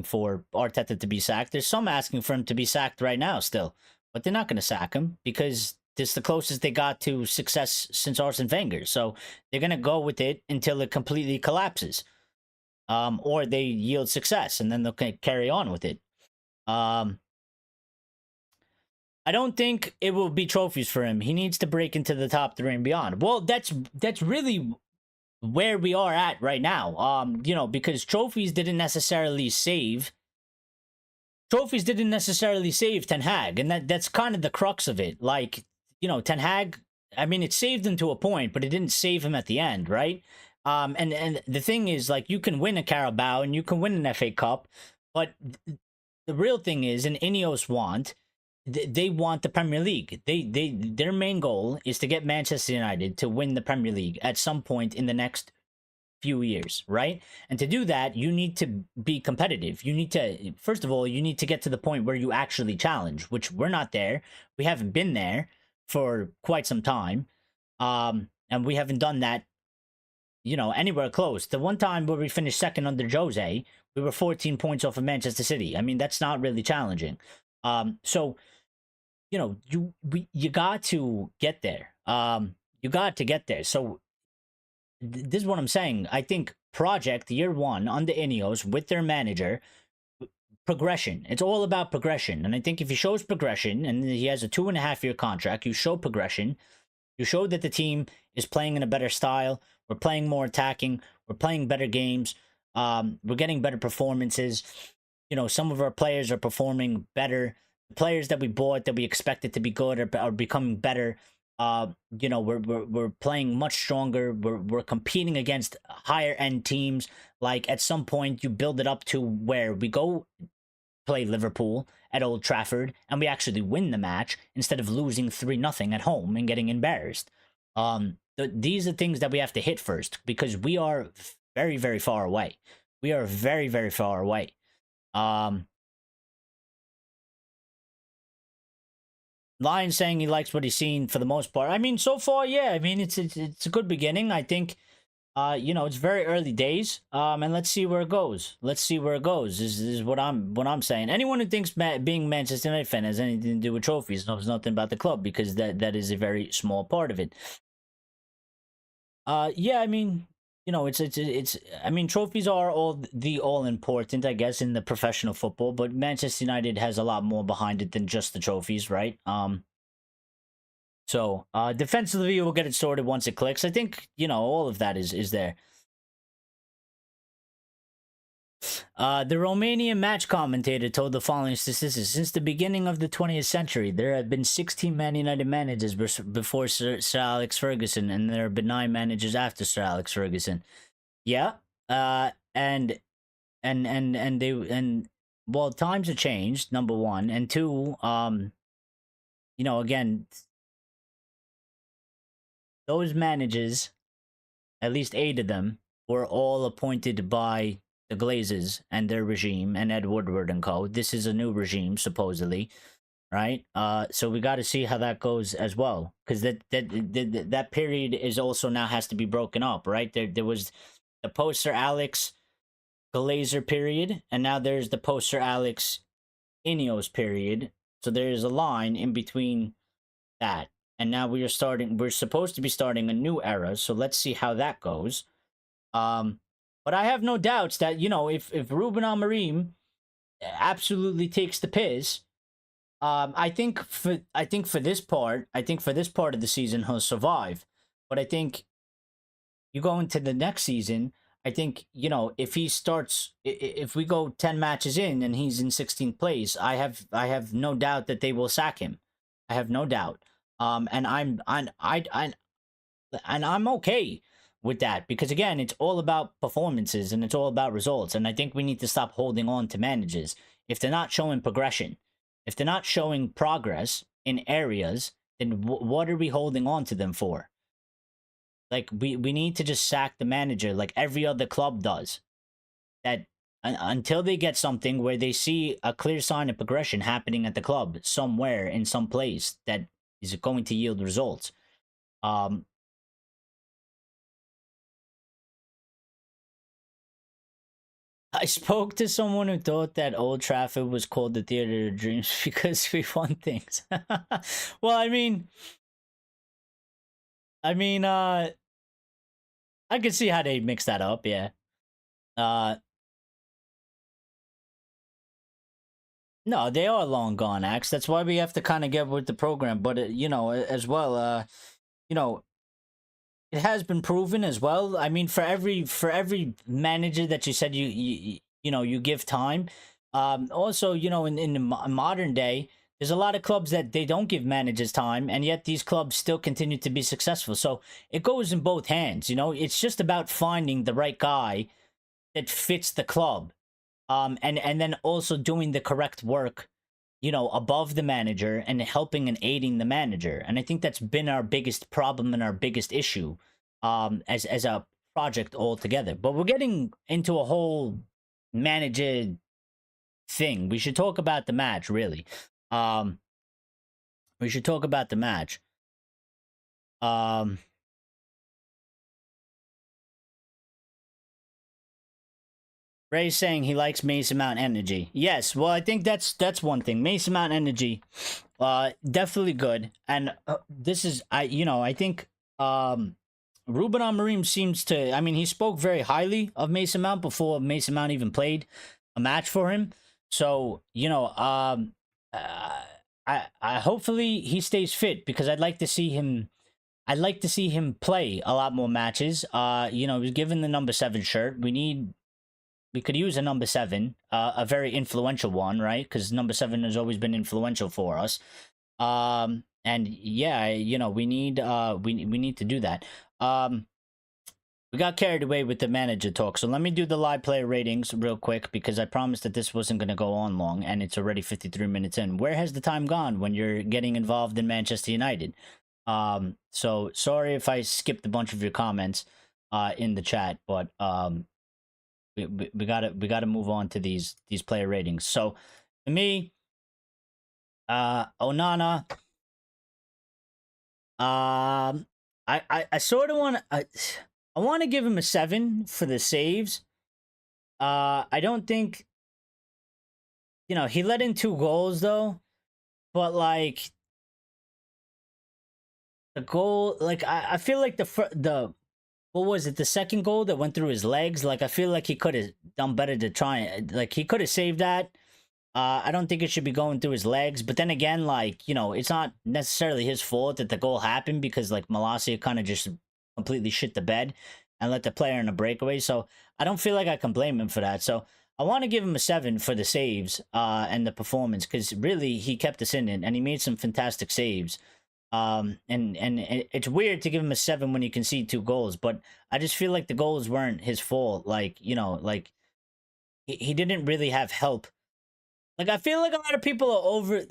for Arteta to be sacked. There's some asking for him to be sacked right now still, but they're not going to sack him because this is the closest they got to success since Arsene Wenger. So they're going to go with it until it completely collapses, or they yield success, and then they'll carry on with it. I don't think it will be trophies for him. He needs to break into the top 3 and beyond. Well, that's really where we are at right now. You know, because trophies didn't necessarily save Ten Hag, and that's kind of the crux of it. Like, you know, Ten Hag, I mean, it saved him to a point, but it didn't save him at the end, right? And the thing is, like, you can win a Carabao and you can win an FA Cup, but the real thing is, and Ineos they want the Premier League. Their main goal is to get Manchester United to win the Premier League at some point in the next few years, right? And to do that, you need to be competitive. You need to, first of all, you need to get to the point where you actually challenge, which we're not there. We haven't been there for quite some time. And we haven't done that, you know, anywhere close. The one time where we finished second under Jose, we were 14 points off of Manchester City. I mean, that's not really challenging. So, you know, you got to get there. You got to get there. So this is what I'm saying. I think project year 1 under Ineos with their manager, progression. It's all about progression. And I think if he shows progression, and he has a 2.5-year contract, you show progression. You show that the team is playing in a better style. We're playing more attacking. We're playing better games. We're getting better performances. You know, some of our players are performing better. The players that we bought that we expected to be good are becoming better. You know, we're playing much stronger. We're competing against higher end teams. Like, at some point you build it up to where we go play Liverpool at Old Trafford and we actually win the match instead of losing 3-0 at home and getting embarrassed. These are things that we have to hit first, because we are very, very far away. We are very, very far away. Lion saying he likes what he's seen for the most part. I mean, so far, yeah. I mean, it's a good beginning. I think, you know, it's very early days. And let's see where it goes. Let's see where it goes. This is what I'm saying. Anyone who thinks being Manchester United fan has anything to do with trophies knows nothing about the club, because that is a very small part of it. Yeah. I mean, you know, it's. I mean, trophies are all important, I guess, in the professional football. But Manchester United has a lot more behind it than just the trophies, right? So defensively, we'll get it sorted once it clicks. I think, you know, all of that is there. The Romanian match commentator told the following statistics. Since the beginning of the 20th century, there have been 16 Man United managers before Sir Alex Ferguson, and there have been 9 managers after Sir Alex Ferguson. Yeah. And well, times have changed, number one. And two, you know, again, those managers, at least 8 of them, were all appointed by the Glazers and their regime and Ed Woodward and co. This is a new regime, supposedly, right? So we got to see how that goes as well, because that period is also now has to be broken up, right? There was the post-Sir Alex Glazer period, and now there's the post-Sir Alex Ineos period. So there is a line in between that, and now we're supposed to be starting a new era. So let's see how that goes. But I have no doubts that, you know, if Ruben Amorim absolutely takes the piss, I think for this part of the season he'll survive. But I think you go into the next season, I think, you know, if we go 10 matches in and he's in 16th place, I have no doubt that they will sack him. I have no doubt. And I'm okay with that, because again, it's all about performances and it's all about results. And I think we need to stop holding on to managers if they're not showing progression, if they're not showing progress in areas. Then what are we holding on to them for? Like, we need to just sack the manager like every other club does. That until they get something where they see a clear sign of progression happening at the club somewhere in some place that is going to yield results. I spoke to someone who thought that Old Trafford was called the Theater of Dreams because we won things. Well, I mean, I could see how they mix that up, yeah. No, they are long gone acts. That's why we have to kind of get with the program. But, you know, as well, you know, it has been proven as well. I mean, for every manager that you said you know, you give time. Also, you know, in the modern day, there's a lot of clubs that they don't give managers time, and yet these clubs still continue to be successful. So it goes in both hands, you know. It's just about finding the right guy that fits the club, and then also doing the correct work, you know, above the manager and helping and aiding the manager. And I think that's been our biggest problem and our biggest issue, as a project altogether. But we're getting into a whole manager thing. We should talk about the match, really. We should talk about the match. Ray's saying he likes Mason Mount energy. Yes, well, I think that's one thing. Mason Mount energy, definitely good. And this is, I think Ruben Amorim seems to. I mean, he spoke very highly of Mason Mount before Mason Mount even played a match for him. So, you know, I hopefully he stays fit, because I'd like to see him play a lot more matches. You know, he was given the number 7 shirt. We could use a number 7, a very influential one, right? Because number 7 has always been influential for us. And yeah, you know, we need to do that. We got carried away with the manager talk, so let me do the live player ratings real quick, because I promised that this wasn't going to go on long, and it's already 53 minutes in. Where has the time gone when you're getting involved in Manchester United? So sorry if I skipped a bunch of your comments in the chat, but we gotta move on to these player ratings. So to me, Onana, I sort of want I want to give him a 7 for the saves. I don't think, you know, he let in 2 goals though, but like the goal, like I feel like the what was it, the second goal that went through his legs? Like, I feel like he could have done better to try and, like, he could have saved that. I don't think it should be going through his legs. But then again, like, you know, it's not necessarily his fault that the goal happened, because, like, Malacia kind of just completely shit the bed and let the player in a breakaway. So I don't feel like I can blame him for that. So I want to give him a 7 for the saves and the performance, because really he kept us in it and he made some fantastic saves. And it's weird to give him a 7 when you concede 2 goals, but I just feel like the goals weren't his fault. Like, you know, like he didn't really have help. Like, I feel like a lot of people are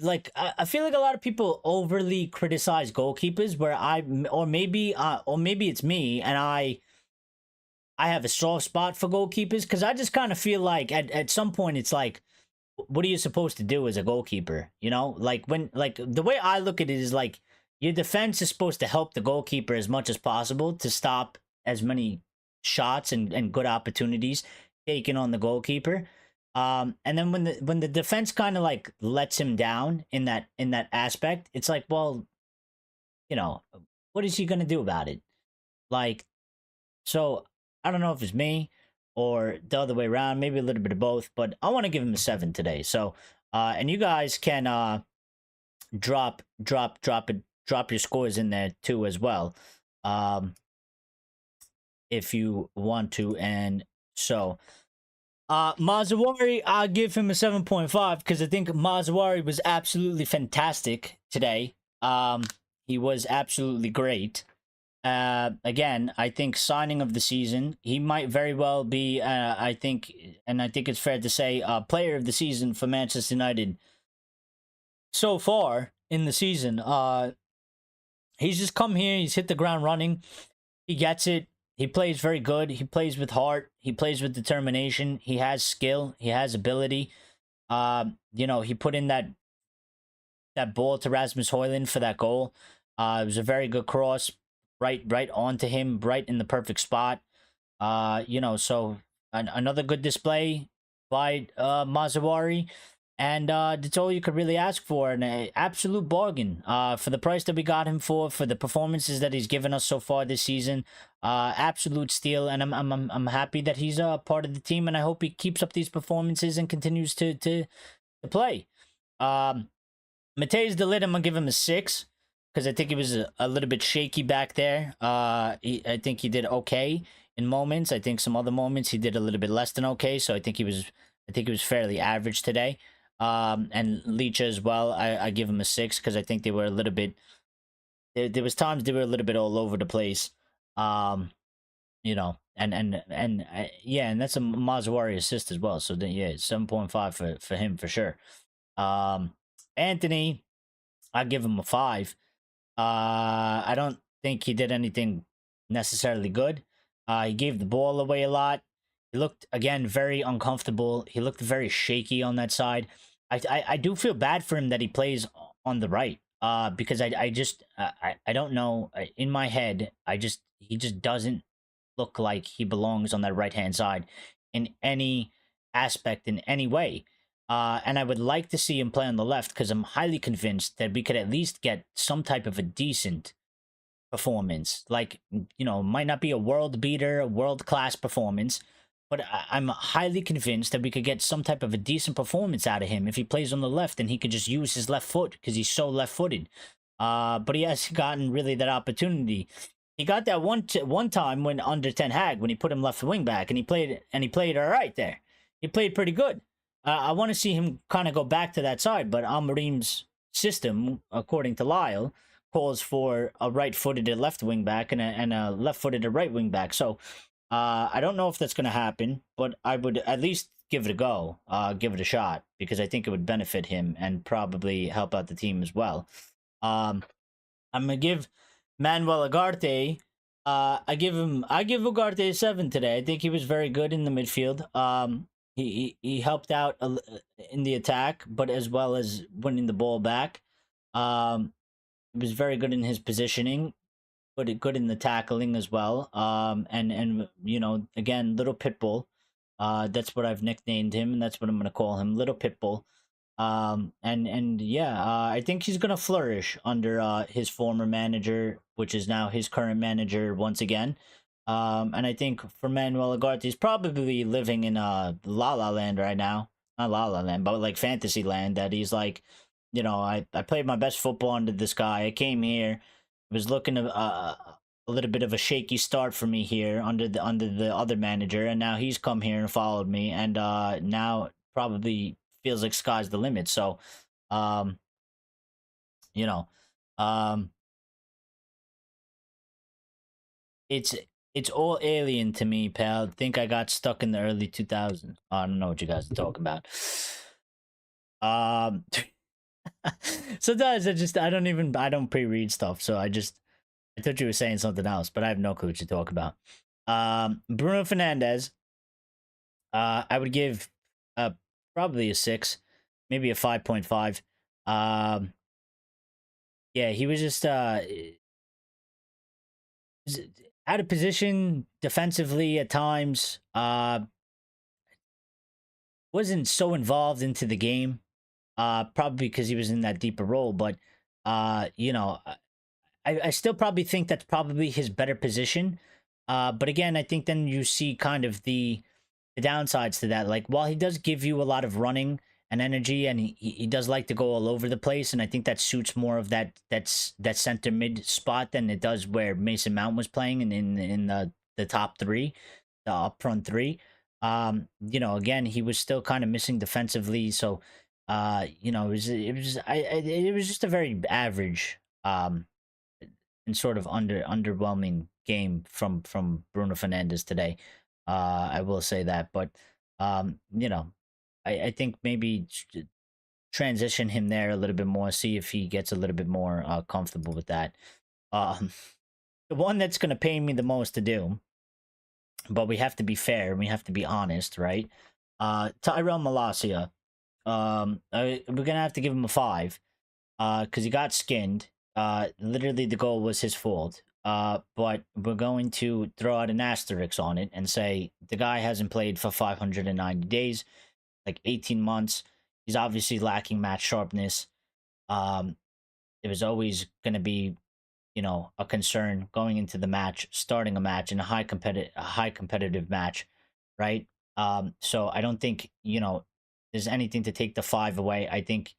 I feel like a lot of people overly criticize goalkeepers, where or maybe it's me, and I have a soft spot for goalkeepers because I just kind of feel like at some point it's like, what are you supposed to do as a goalkeeper? You know, like like the way I look at it is like your defense is supposed to help the goalkeeper as much as possible to stop as many shots and good opportunities taken on the goalkeeper. And then when the defense kind of like lets him down in that aspect, it's like, well, you know, what is he gonna do about it? Like, so I don't know if it's me or the other way around, maybe a little bit of both, but I want to give him a 7 today. So, and you guys can drop your scores in there too as well, if you want to. And so, Mazawari, I'll give him a 7.5 because I think Mazawari was absolutely fantastic today. He was absolutely great. Again, I think signing of the season, he might very well be, I think it's fair to say, player of the season for Manchester United so far in the season. He's just come here, he's hit the ground running, he gets it, he plays very good, he plays with heart, he plays with determination, he has skill, he has ability. You know, he put in that ball to Rasmus Højlund for that goal. It was a very good cross, right onto him, right in the perfect spot. You know, so another good display by Mazawari, and that's all you could really ask for. An absolute bargain for the price that we got him for the performances that he's given us so far this season. Absolute steal, and I'm happy that he's a part of the team, and I hope he keeps up these performances and continues to play. Matthijs de Ligt, I'm gonna give him a 6 because I think he was a little bit shaky back there. I think he did okay in moments. I think some other moments he did a little bit less than okay. So I think he was fairly average today. And Leach as well, I give him a 6 because I think they were a little bit. There was times they were a little bit all over the place. You know, and yeah, and that's a Mazawari assist as well. So then, yeah, 7.5 for him for sure. Anthony, I give him a 5. I don't think he did anything necessarily good. He gave the ball away a lot. He looked, again, very uncomfortable. He looked very shaky on that side. I do feel bad for him that he plays on the right. Because I just I don't know, in my head he just doesn't look like he belongs on that right hand side in any aspect, in any way. And I would like to see him play on the left because I'm highly convinced that we could at least get some type of a decent performance. Like, you know, might not be a world beater, a world class performance, but I'm highly convinced that we could get some type of a decent performance out of him if he plays on the left and he could just use his left foot because he's so left footed. But he hasn't gotten really that opportunity. He got that one time when under Ten Hag, when he put him left wing back, and he played all right there. He played pretty good. I want to see him kind of go back to that side, but Amorim's system, according to Lyle, calls for a right-footed left wing back and a left-footed right wing back. So I don't know if that's going to happen, but I would at least give it a go, give it a shot, because I think it would benefit him and probably help out the team as well. I'm gonna give Manuel Ugarte. I give Ugarte a 7 today. I think he was very good in the midfield. He helped out in the attack, but as well as winning the ball back. He was very good in his positioning, but good in the tackling as well. And you know, again, little pitbull. That's what I've nicknamed him, and that's what I'm gonna call him, Little Pitbull. And yeah, I think he's gonna flourish under his former manager, which is now his current manager once again. And I think for Manuel Ugarte, he's probably living in La La Land right now. Not La La Land, but like fantasy land, that he's like, you know, I played my best football under this guy. I came here, was looking a little bit of a shaky start for me here under the other manager, and now he's come here and followed me, and now probably feels like sky's the limit. So, you know, it's all alien to me, pal. Think I got stuck in the early 2000s. I don't know what you guys are talking about. Sometimes I don't pre-read stuff, so I thought you were saying something else, but I have no clue what you talk about. Bruno Fernandes, I would give probably a 6, maybe a 5.5. Um, yeah, he was just out of position defensively at times. Wasn't so involved into the game. Probably because he was in that deeper role, but you know, I still probably think that's probably his better position. But again, I think then you see kind of the downsides to that. Like, while he does give you a lot of running and energy, and he does like to go all over the place, and I think that suits more of that center mid spot than it does where Mason Mount was playing in the top three, the up front three. You know, again, he was still kind of missing defensively, so you know, it was just a very average and sort of underwhelming game from Bruno Fernandes today. I will say that, but you know, I think maybe transition him there a little bit more, see if he gets a little bit more comfortable with that. Um, the one that's going to pain me the most to do, but we have to be fair and we have to be honest, right? Tyrell Malacia. We're gonna have to give him a 5, because he got skinned. Literally the goal was his fault. But we're going to throw out an asterisk on it and say the guy hasn't played for 590 days, like 18 months. He's obviously lacking match sharpness. It was always going to be, you know, a concern going into the match, starting a match in a high competitive match, right? So I don't think, you know, there's anything to take the 5 away. I think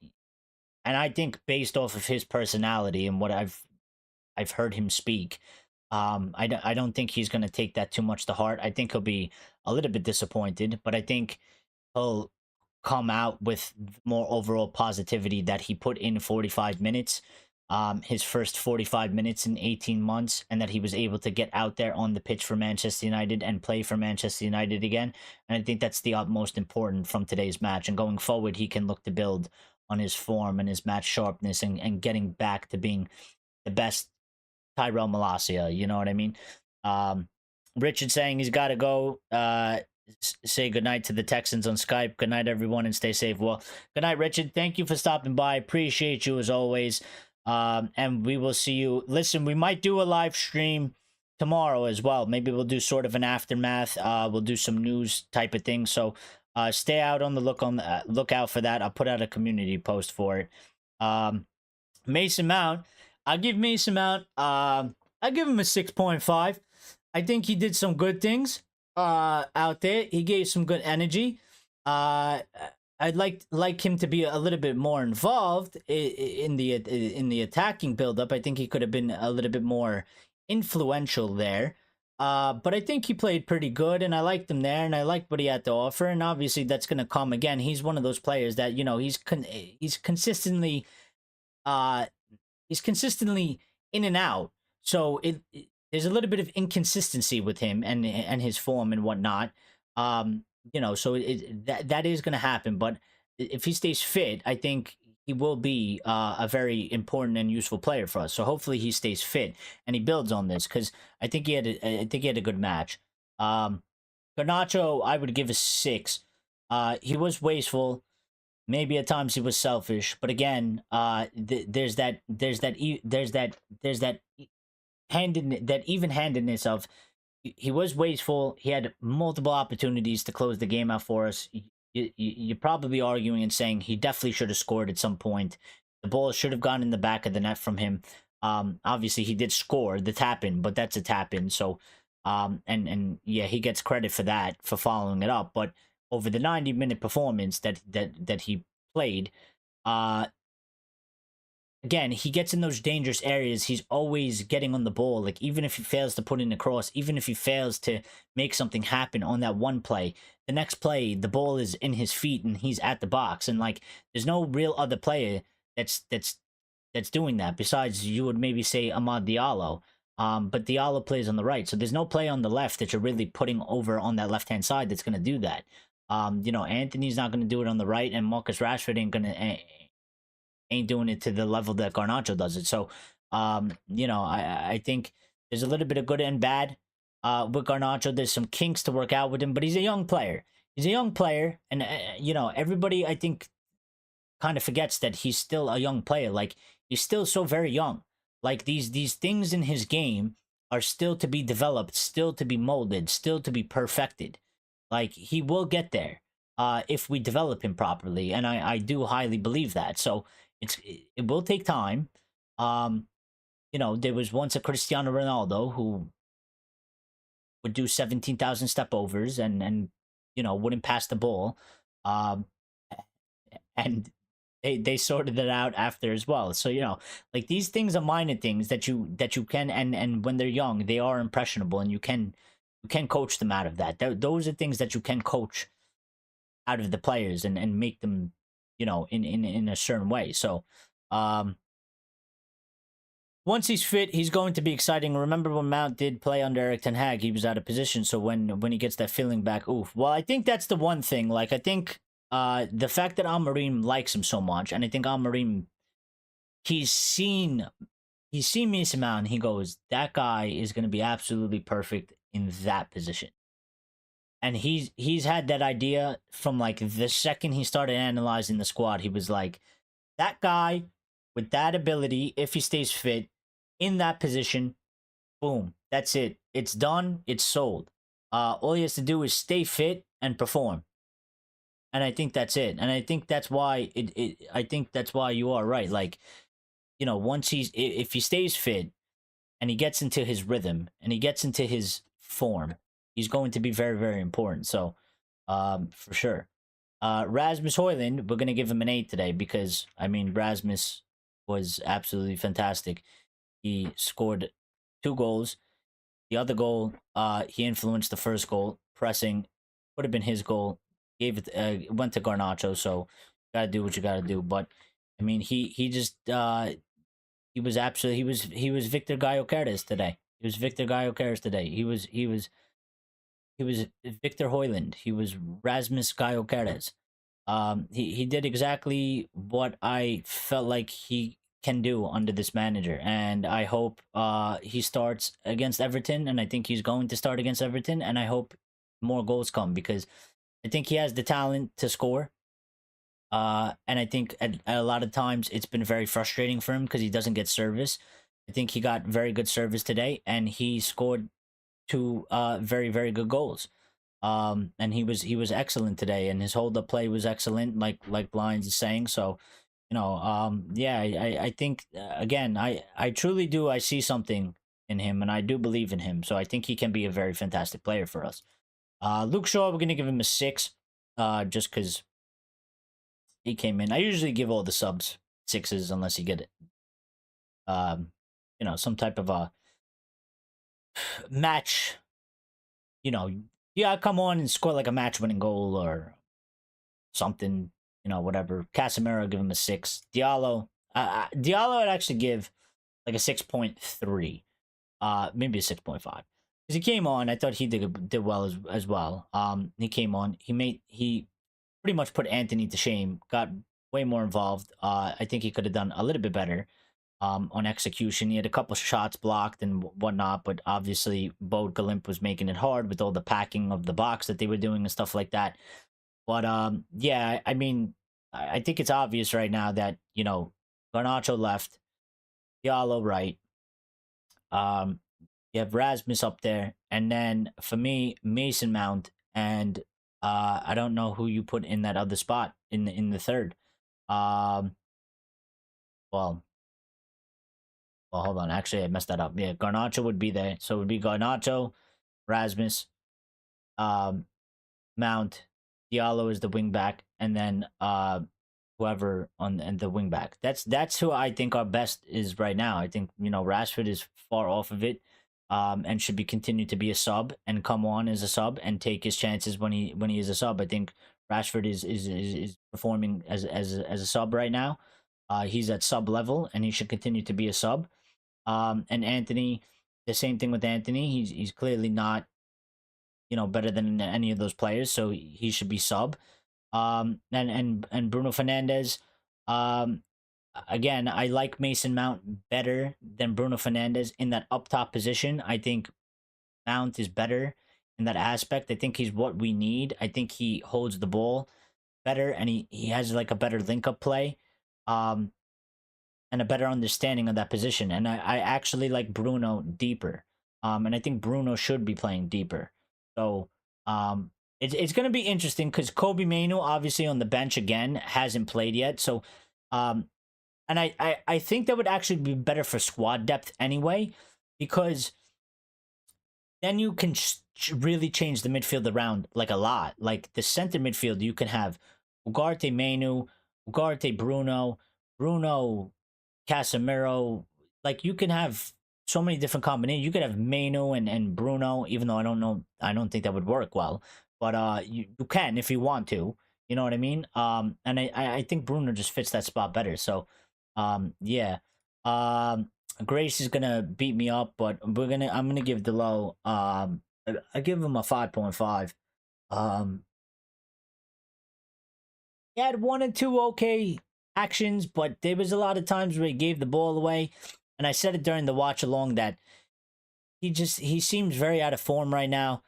based off of his personality and what I've heard him speak, I don't think he's going to take that too much to heart. I think he'll be a little bit disappointed, but I think he'll come out with more overall positivity that he put in 45 minutes, his first 45 minutes in 18 months, and that he was able to get out there on the pitch for Manchester United and play for Manchester United again. And I think that's the utmost important from today's match. And going forward, he can look to build on his form and his match sharpness, and getting back to being the best Tyrell Malacia. You know what I mean? Richard saying he's got to go. Say goodnight to the Texans on Skype. Good night, everyone, and stay safe. Well, good night, Richard. Thank you for stopping by. Appreciate you as always. And we will see you. Listen, we might do a live stream tomorrow as well. Maybe we'll do sort of an aftermath. We'll do some news type of thing. So stay out on the lookout for that. I'll put out a community post for it. Mason Mount. I'll give Mason Mount. I'll give him a 6.5. I think he did some good things out there. He gave some good energy. I'd like him to be a little bit more involved in the attacking buildup. I think he could have been a little bit more influential there. But I think he played pretty good, and I liked him there, and I liked what he had to offer. And obviously, that's going to come again. He's one of those players that, you know, he's consistently in and out. So there's a little bit of inconsistency with him and his form and whatnot. You know, so that is going to happen. But if he stays fit, I think he will be a very important and useful player for us. So hopefully he stays fit and he builds on this, because I think he had a good match. Garnacho, I would give a 6. He was wasteful. Maybe at times he was selfish, but again, there's that even-handedness of, he was wasteful. He had multiple opportunities to close the game out for us. You're probably arguing and saying he definitely should have scored at some point. The ball should have gone in the back of the net from him. Obviously he did score the tap in, but that's a tap in. So, and yeah, he gets credit for that, for following it up. But over the 90-minute performance that he played, again, he gets in those dangerous areas. He's always getting on the ball. Like, even if he fails to put in a cross, even if he fails to make something happen on that one play, the next play, the ball is in his feet and he's at the box. And like, there's no real other player that's doing that besides, you would maybe say, Amad Diallo. But Diallo plays on the right, so there's no play on the left that you're really putting over on that left-hand side that's going to do that. You know, Anthony's not going to do it on the right, and Marcus Rashford ain't doing it to the level that Garnacho does it. So, you know, I think there's a little bit of good and bad. with Garnacho. There's some kinks to work out with him, but he's a young player. He's a young player, and you know, everybody I think kind of forgets that he's still a young player. Like, he's still so very young. Like, these things in his game are still to be developed, still to be molded, still to be perfected. Like, he will get there if we develop him properly, and I do highly believe that. So it will take time. You know, there was once a Cristiano Ronaldo who would do 17,000 step overs and you know, wouldn't pass the ball. Um, and they sorted it out after as well. So, you know, like, these things are minor things that you can, and when they're young, they are impressionable, and you can coach them out of that. Those are things that you can coach out of the players and make them, you know, in a certain way. So once he's fit, he's going to be exciting. Remember when Mount did play under Erik ten Hag, he was out of position. So when he gets that feeling back, oof. Well, I think that's the one thing. Like, I think the fact that Amorim likes him so much, and I think Amorim, he's seen Mason Mount, and he goes, that guy is going to be absolutely perfect in that position. And he's had that idea from, like, the second he started analyzing the squad. He was like, that guy with that ability, if he stays fit in that position, boom, that's it. It's done. It's sold. All he has to do is stay fit and perform. And I think that's it. And I think that's why I think that's why you are right. Like, you know, if he stays fit and he gets into his rhythm and he gets into his form, he's going to be very, very important. So, for sure. Rasmus Højlund, we're gonna give him an 8 today because, I mean, Rasmus was absolutely fantastic. He scored 2 goals. The other goal, he influenced the first goal, pressing, would have been his goal. Gave it, went to Garnacho. So you gotta do what you gotta do. But I mean, he just he was absolutely, he was Victor Gyökeres today. He was Victor Gyökeres today. He was Victor Højlund. He was Rasmus Gyökeres. He did exactly what I felt like he can do under this manager, and I hope he starts against Everton, and I think he's going to start against Everton, and I hope more goals come because I think he has the talent to score. And I think at a lot of times it's been very frustrating for him because he doesn't get service. I think he got very good service today, and he scored 2 very, very good goals. And he was excellent today, and his hold up play was excellent, like Blinds is saying. So, you know, yeah, I think again, I truly do. I see something in him, and I do believe in him. So I think he can be a very fantastic player for us. Luke Shaw, we're gonna give him a 6, just because he came in. I usually give all the subs 6s unless you get it, you know, some type of a match. You know, yeah, come on and score like a match-winning goal or something, you know, whatever. Casemiro, give him a 6. Diallo, I'd actually give like a 6.3, maybe a 6.5. Because he came on, I thought he did well as well. He came on, he pretty much put Anthony to shame, got way more involved. I think he could have done a little bit better on execution. He had a couple shots blocked and whatnot, but obviously Bodø Glimt was making it hard with all the packing of the box that they were doing and stuff like that. But yeah, I mean, I think it's obvious right now that, you know, Garnacho left, Diallo right, you have Rasmus up there, and then for me, Mason Mount, and I don't know who you put in that other spot in the third. Well, hold on. Actually, I messed that up. Yeah, Garnacho would be there. So it would be Garnacho, Rasmus, Mount, Diallo is the wing back, and then whoever on and the wing back. That's who I think our best is right now. I think, you know, Rashford is far off of it, and should be continued to be a sub and come on as a sub and take his chances when he is a sub. I think Rashford is performing as a sub right now. He's at sub level, and he should continue to be a sub. And Anthony, the same thing with Anthony. He's clearly not, you know, better than any of those players, so he should be sub. And Bruno Fernandes. Again, I like Mason Mount better than Bruno Fernandes in that up top position. I think Mount is better in that aspect. I think he's what we need. I think he holds the ball better, and he has like a better link up play, um, and a better understanding of that position. And I actually like Bruno deeper, and I think Bruno should be playing deeper. So it's going to be interesting because Kobe Mainu obviously on the bench again hasn't played yet. So um, and I think that would actually be better for squad depth anyway, because then you can really change the midfield around like a lot. Like the center midfield, you can have Ugarte Menu, Ugarte Bruno, Bruno Casemiro. Like you can have so many different combinations. You could have Menu and Bruno, even though I don't think that would work well. But you can if you want to. You know what I mean? And I think Bruno just fits that spot better. So yeah. Grace is gonna beat me up, but I'm gonna give Delo I give him a 5.5. He had one or two okay actions, but there was a lot of times where he gave the ball away. And I said it during the watch along that he seems very out of form right now.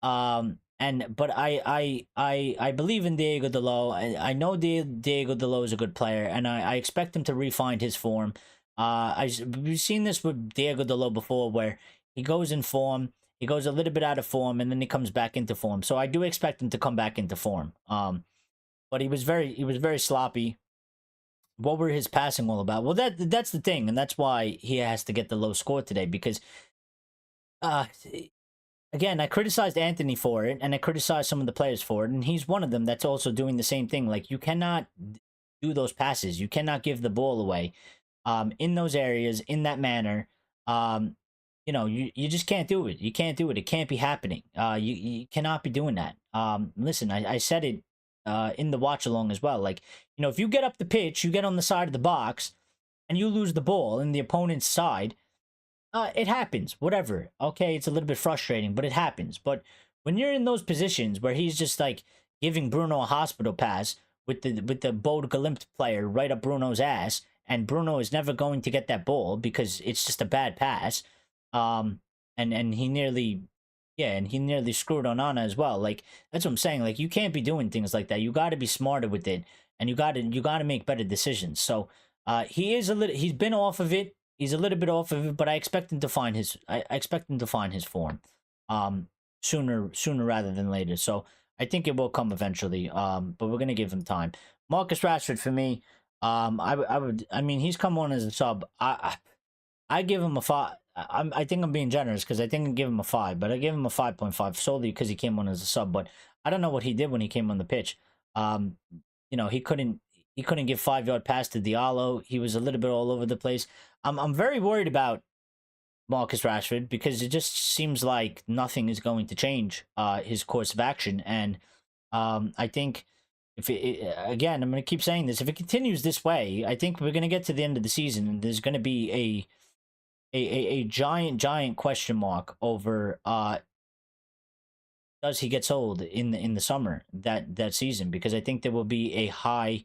But I believe in Diego Delo. I know Diego Delo is a good player, and I expect him to refine his form. We've seen this with Diego Delo before, where he goes in form, he goes a little bit out of form, and then he comes back into form. So I do expect him to come back into form. But he was very sloppy. What were his passing all about? Well, that's the thing, and that's why he has to get the low score today, because uh again, I criticized Anthony for it, and I criticized some of the players for it, and he's one of them that's also doing the same thing. Like, you cannot do those passes. You cannot give the ball away in those areas, in that manner. You just can't do it. You can't do it. It can't be happening. You cannot be doing that. Listen, I said it in the watch along as well. Like, if you get up the pitch, you get on the side of the box, and you lose the ball in the opponent's side, it happens, whatever. Okay, it's a little bit frustrating, but it happens. But when you're in those positions where he's just like giving Bruno a hospital pass with the Bodø Glimt player right up Bruno's ass, and Bruno is never going to get that ball because it's just a bad pass. And he nearly screwed Onana as well. Like, that's what I'm saying. Like, you can't be doing things like that. You got to be smarter with it, and you got to make better decisions. So he's been off of it. He's a little bit off of it, but I expect him to find his form sooner rather than later. So I think it will come eventually. But we're gonna give him time. Marcus Rashford for me. I mean, he's come on as a sub. I give him a 5. I think I'm being generous because I think I give him a 5, but I give him a 5.5 solely because he came on as a sub. But I don't know what he did when he came on the pitch. He couldn't give 5-yard pass to Diallo. He was a little bit all over the place. I'm very worried about Marcus Rashford because it just seems like nothing is going to change his course of action. And I think again, I'm going to keep saying this. If it continues this way, I think we're going to get to the end of the season and there's going to be a giant question mark over does he get sold in the summer that season, because I think there will be a high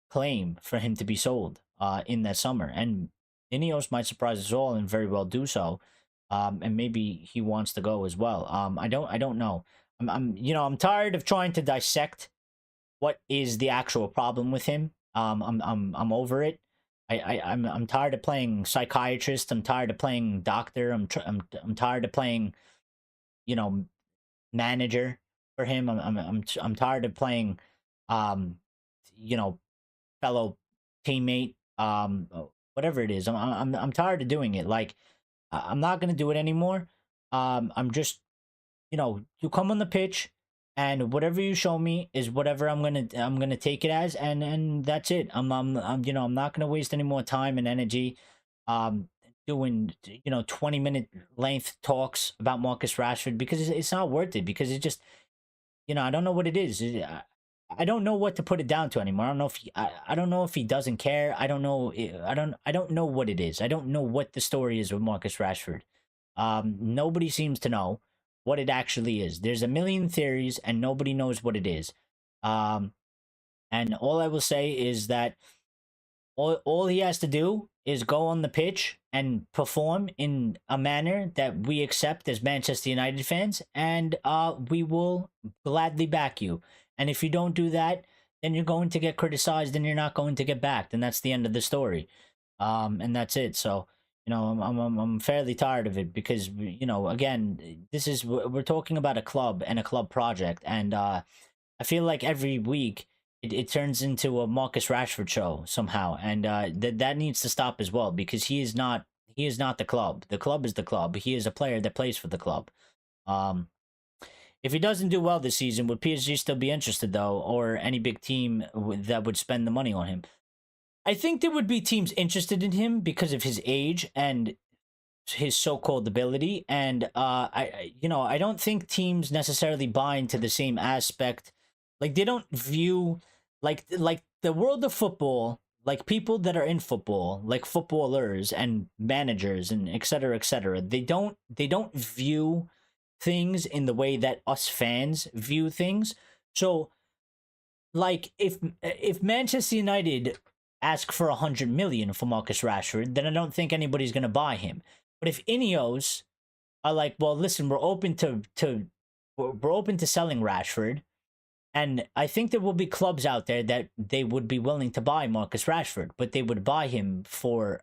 claim for him to be sold in that summer, and Ineos might surprise us all and very well do so, and maybe he wants to go as well. I don't know. I'm tired of trying to dissect what is the actual problem with him. I'm over it. I'm tired of playing psychiatrist. I'm tired of playing doctor. I'm tired of playing, manager for him. I'm tired of playing, you know, fellow teammate, whatever it is. I'm tired of doing it. Like, I'm not gonna do it anymore. I'm just, you come on the pitch, and whatever you show me is whatever I'm gonna take it as, and that's it. I'm not gonna waste any more time and energy, doing 20-minute length talks about Marcus Rashford, because it's not worth it, because it just, I don't know what it is. I don't know what to put it down to anymore. I don't know if I don't know if he doesn't care. I don't know. I don't know what it is. I don't know what the story is with Marcus Rashford. Nobody seems to know what it actually is. There's a million theories, and nobody knows what it is. And all I will say is that all he has to do is go on the pitch and perform in a manner that we accept as Manchester United fans, and we will gladly back you. And if you don't do that, then you're going to get criticized and you're not going to get backed, and that's the end of the story. And that's it. So, I'm fairly tired of it because, again, we're talking about a club and a club project, and I feel like every week it turns into a Marcus Rashford show somehow, and that needs to stop as well, because he is not the club. The club is the club. He is a player that plays for the club. If he doesn't do well this season, would PSG still be interested though, or any big team that would spend the money on him? I think there would be teams interested in him because of his age and his so-called ability, and I don't think teams necessarily buy into the same aspect. Like, they don't view like the world of football, like people that are in football, like footballers and managers and etc. They don't view things in the way that us fans view things. So, like, if Manchester United ask for 100 million for Marcus Rashford, then I don't think anybody's gonna buy him. But if Ineos are like, well, listen, we're open to selling Rashford, and I think there will be clubs out there that they would be willing to buy Marcus Rashford, but they would buy him for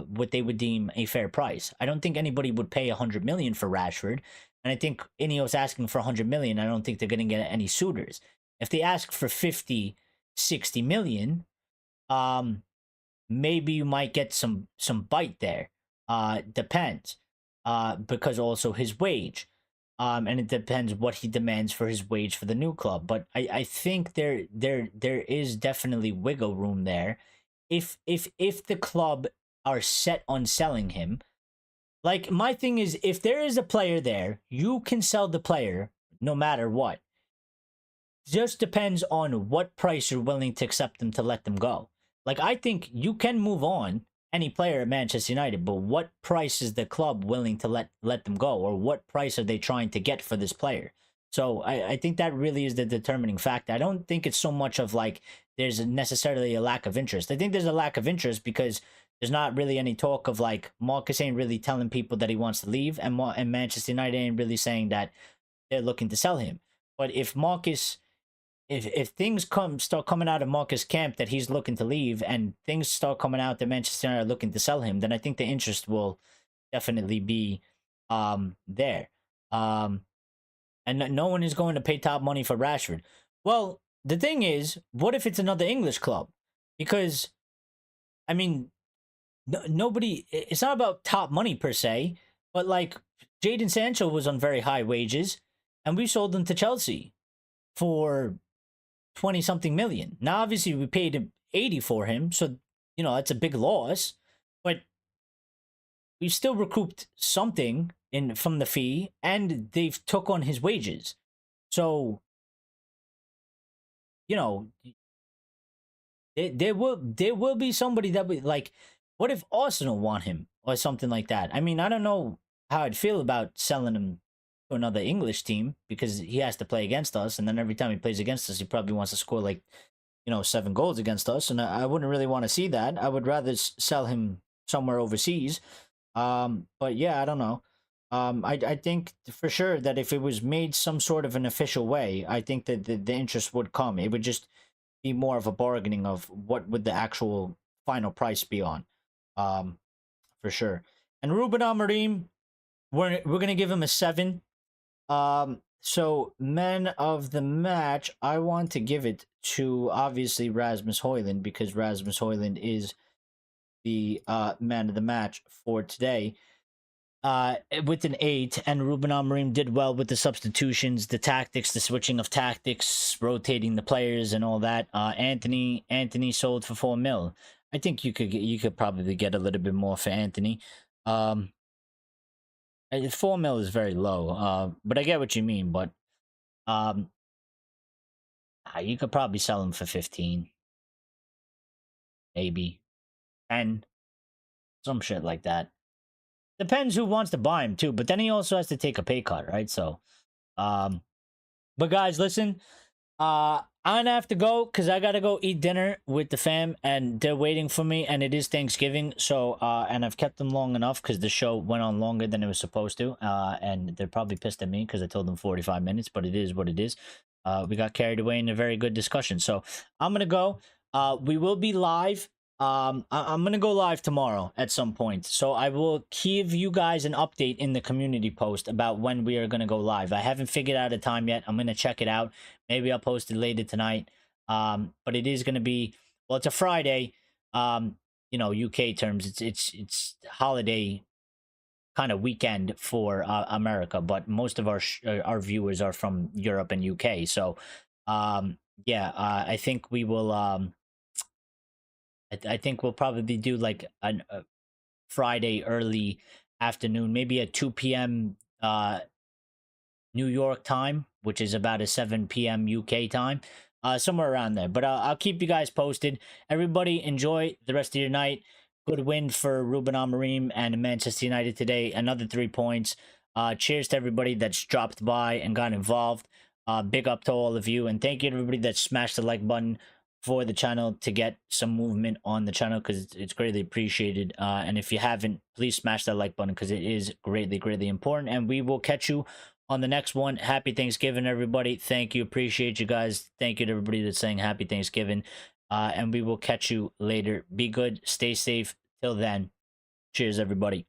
what they would deem a fair price. I don't think anybody would pay 100 million for Rashford, and I think Ineos asking for 100 million, I don't think they're going to get any suitors. If they ask for 50, 60 million, maybe you might get some bite there. Depends, because also his wage, and it depends what he demands for his wage for the new club. But I think there is definitely wiggle room there, if the club are set on selling him. Like, my thing is, if there is a player there, you can sell the player no matter what. Just depends on what price you're willing to accept them to let them go. Like, I think you can move on any player at Manchester United, but what price is the club willing to let them go, or what price are they trying to get for this player? So I think that really is the determining factor. I don't think it's so much of like there's necessarily a lack of interest. I think there's a lack of interest because there's not really any talk of, like, Marcus ain't really telling people that he wants to leave, and Manchester United ain't really saying that they're looking to sell him. But if Marcus, if things start coming out of Marcus' camp that he's looking to leave, and things start coming out that Manchester United are looking to sell him, then I think the interest will definitely be there. And no one is going to pay top money for Rashford. Well, the thing is, what if it's another English club? Because, I mean, nobody, it's not about top money per se, but like Jadon Sancho was on very high wages, and we sold him to Chelsea for 20 something million. Now, obviously, we paid him 80 for him, so that's a big loss, but we still recouped something from the fee, and they've took on his wages. So, there will be somebody that would, like, what if Arsenal want him or something like that? I mean, I don't know how I'd feel about selling him to another English team, because he has to play against us, and then every time he plays against us, he probably wants to score, like, 7 goals against us, and I wouldn't really want to see that. I would rather sell him somewhere overseas. But yeah, I don't know. I think for sure that if it was made some sort of an official way, I think that the interest would come. It would just be more of a bargaining of what would the actual final price be on, for sure. And Ruben Amorim, we're gonna give him a 7. So man of the match, I want to give it to, obviously, Rasmus Højlund, because Rasmus Højlund is the man of the match for today, with an 8. And Ruben Amorim did well with the substitutions, the tactics, the switching of tactics, rotating the players, and all that. Anthony sold for 4 mil. I think you could probably get a little bit more for Anthony. 4 mil is very low, but I get what you mean. But you could probably sell him for 15, maybe 10, some shit like that. Depends who wants to buy him too, but then he also has to take a pay cut, right? So, but guys, listen, I I'm gonna have to go because I gotta go eat dinner with the fam, and they're waiting for me. And it is Thanksgiving, so and I've kept them long enough because the show went on longer than it was supposed to. And they're probably pissed at me because I told them 45 minutes, but it is what it is. We got carried away in a very good discussion, so I'm gonna go. We will be live. I'm gonna go live tomorrow at some point, so I will give you guys an update in the community post about when we are gonna go live. I haven't figured out a time yet. I'm gonna check it out. Maybe I'll post it later tonight. But it is gonna be, well, it's a Friday. You know, UK terms, it's holiday kind of weekend for America, but most of our viewers are from Europe and UK. So, yeah, I think we will. I think we'll probably do like a Friday early afternoon, maybe at 2 p.m. New York time, which is about a 7 p.m. UK time, somewhere around there. But I'll keep you guys posted. Everybody enjoy the rest of your night. Good win for Ruben Amorim and Manchester United today. Another 3 points. Cheers to everybody that's dropped by and got involved. Big up to all of you, and thank you to everybody that smashed the like button for the channel to get some movement on the channel, because it's greatly appreciated. And if you haven't, please smash that like button because it is greatly important. And we will catch you on the next one. Happy Thanksgiving, everybody. Thank you. Appreciate you guys. Thank you to everybody that's saying happy Thanksgiving. And we will catch you later. Be good. Stay safe. Till then, cheers, everybody.